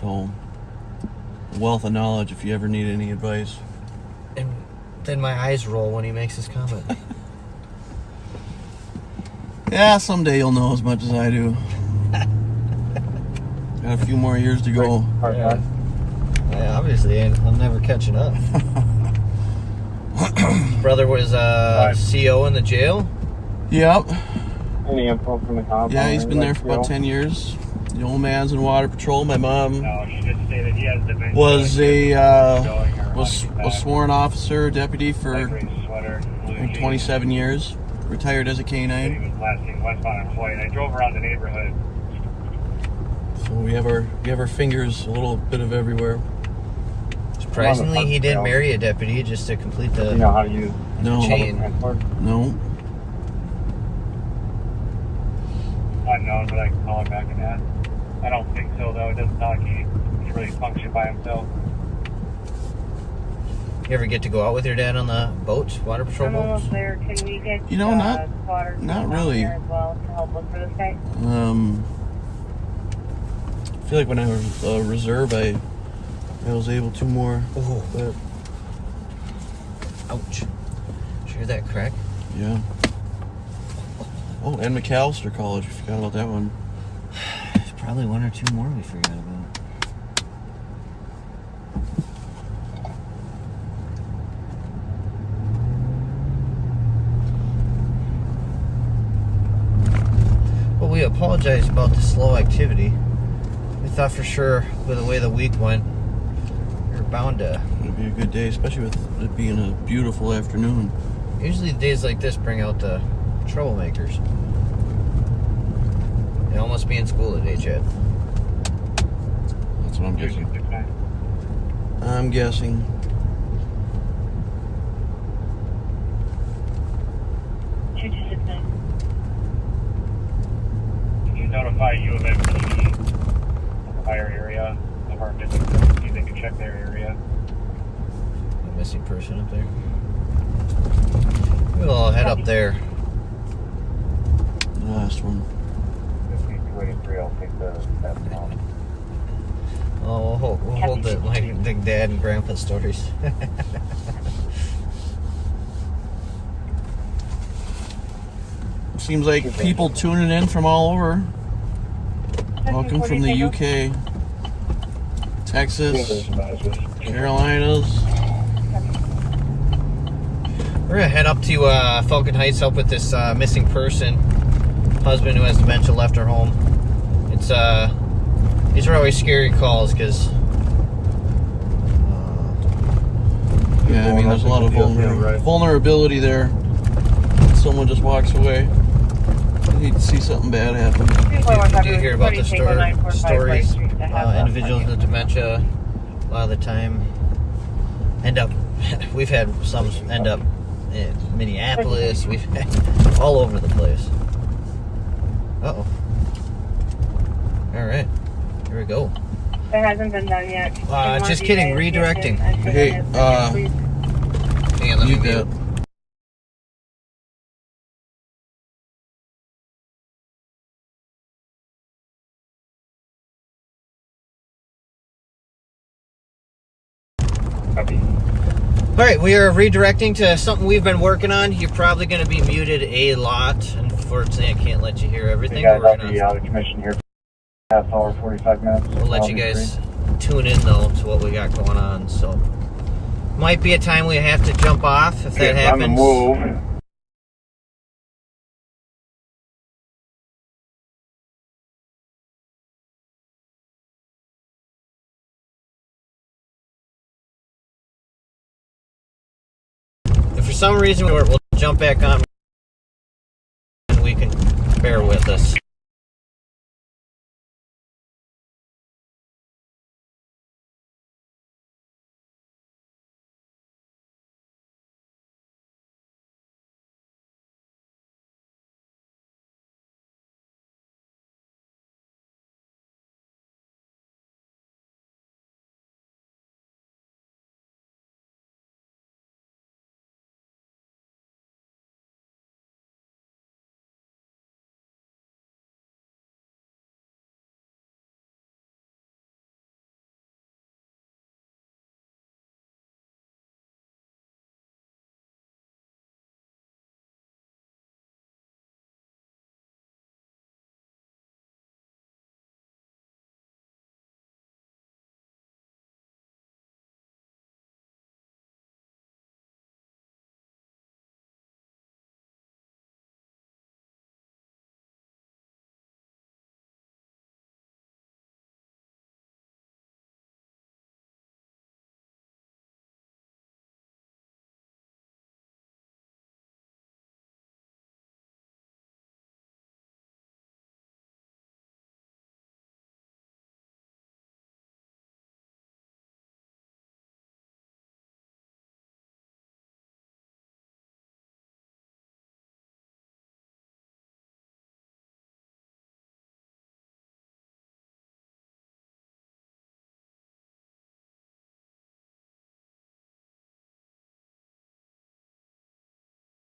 So, wealth of knowledge if you ever need any advice. And then my eyes roll when he makes his comment. Yeah, someday you'll know as much as I do. Got a few more years to go. Yeah. Yeah, obviously, I'm never catching up. Brother was CO in the jail. Yep. Any info from the cop? Yeah, he's been there for about 10 years. The old man's in water patrol. My mom No, she just stated he has dementia. was a sworn officer, deputy for I think 27 years. Retired as a He K-9. was last seen westbound on Floyd. I drove around the neighborhood. So we have our fingers a little bit of everywhere. Surprisingly, he didn't marry a deputy just to complete the You know how to use No. chain. transport? No. Unknown, but I can call him back and ask. I don't think so, though. It doesn't sound like he really function by himself. You ever get to go out with your dad on the boats, water patrol I'm boats? almost there. Can we get You know, not spotters not down really. there as well to help look for this guy? I feel like when I was a reserve, I was able to more. Oh, But ouch. Did you hear that crack? yeah. Oh, and McAllister College. We forgot about that one. There's probably one or two more we forgot about. Well, we apologize about the slow activity. We thought for sure, with the way the week went, we were bound to. It'd be a good day, especially with it being a beautiful afternoon. Usually days like this bring out the troublemakers. They all must be in school today, Chad. That's what I'm guessing. I'm guessing. Two to 69. Can you notify U of M PD of the higher area of our missing person? See if they can check their area. A missing person up there. We'll all head up there. The last one. 5283, I'll take the step down. Oh, we'll hold the dad and grandpa stories. Seems like people tuning in from all over. Welcome from the UK, Texas, Carolinas. We're gonna head up to Falcon Heights, help with this missing person. Husband who has dementia left her home. It's These are always scary calls because yeah, I mean, there's a lot of vulnerability there. Someone just walks away. I hate to see something bad happen. You do hear about the stories. Individuals with dementia, a lot of the time, end up. We've had some end up in Minneapolis. We've had all over the place. Uh-oh. All right. Here we go. It hasn't been done yet. Just kidding. Redirecting. Hey, Hang on, let me mute. All right, we are redirecting to something we've been working on. You're probably going to be muted a lot. Unfortunately, I can't let you hear everything. You guys will be out of commission here. Half hour, 45 minutes. We'll let you guys tune in though to what we got going on. So, might be a time we have to jump off if that happens. On the move. If for some reason we'll jump back on, and we can bear with us.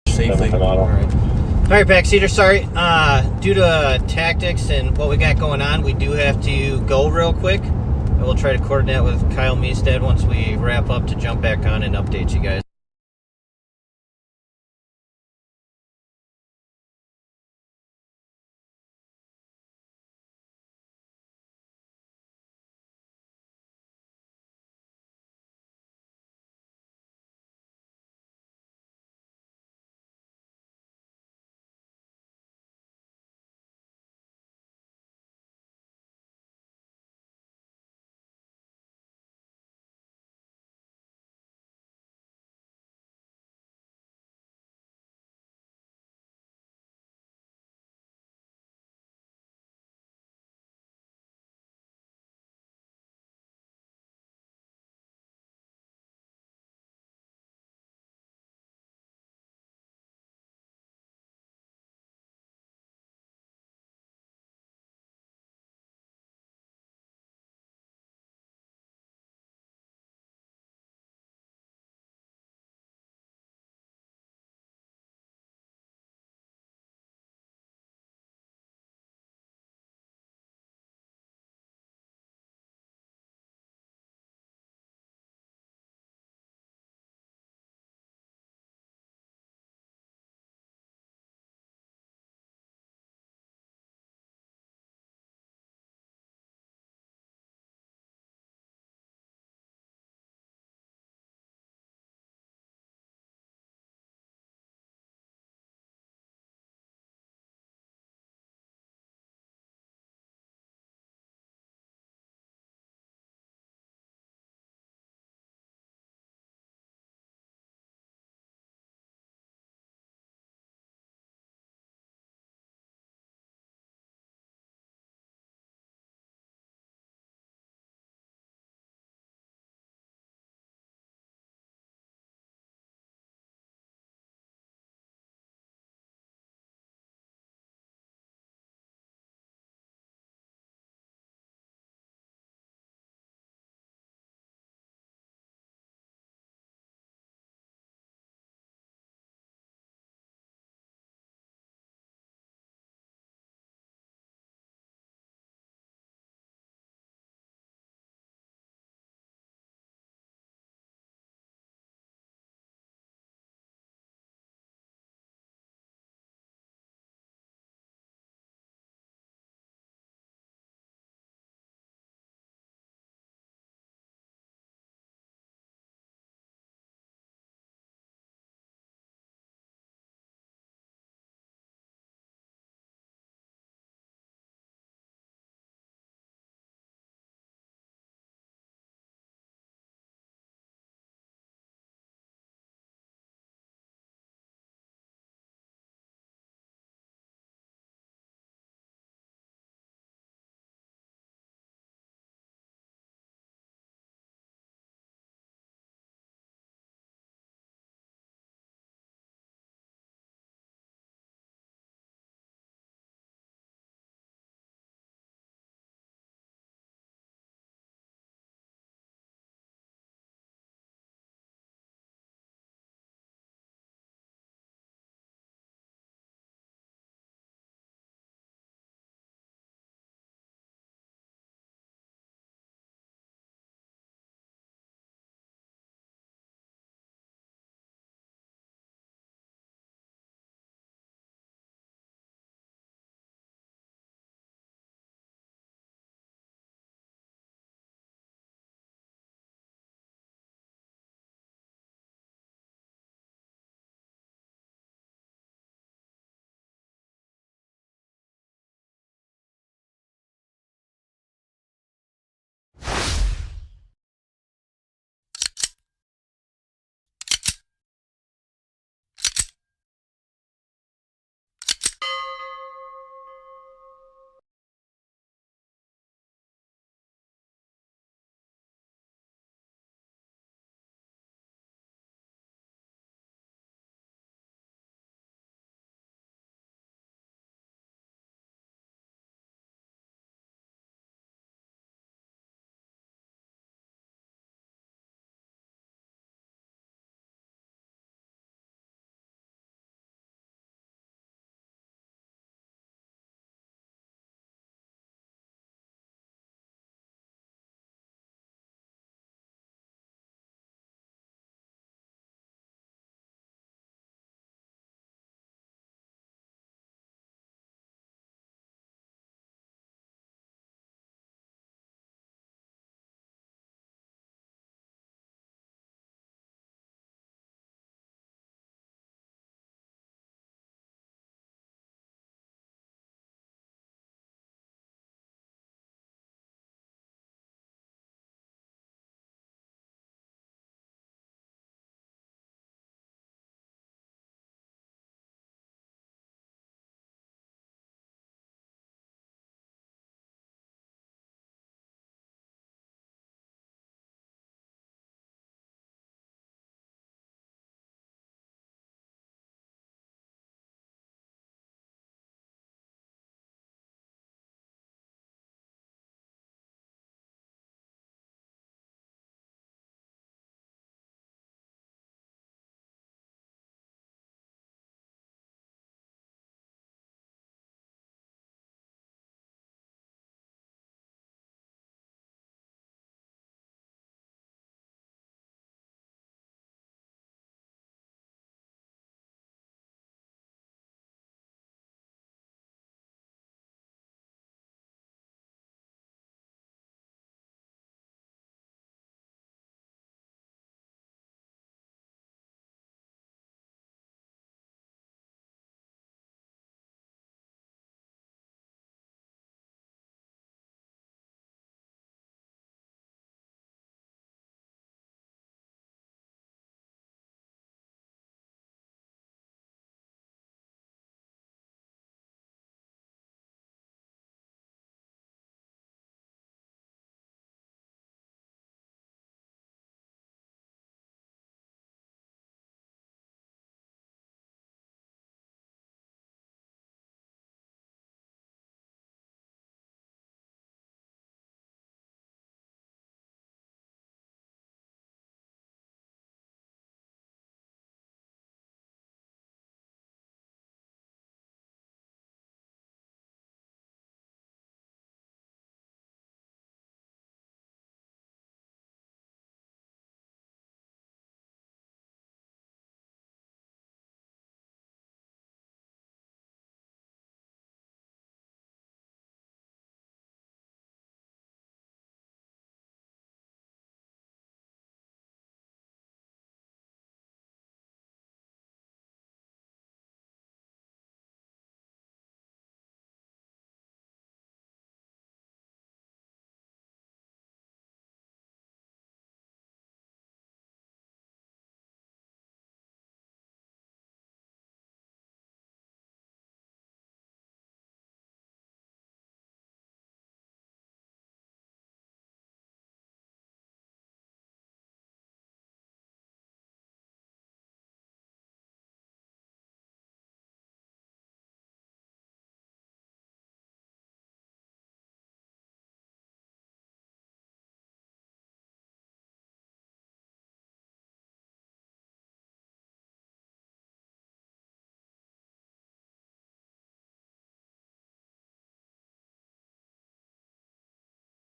Safely. All right, Backseater, sorry. Due to tactics and what we got going on, we do have to go real quick. And we'll try to coordinate with Kyle Meestad once we wrap up to jump back on and update you guys.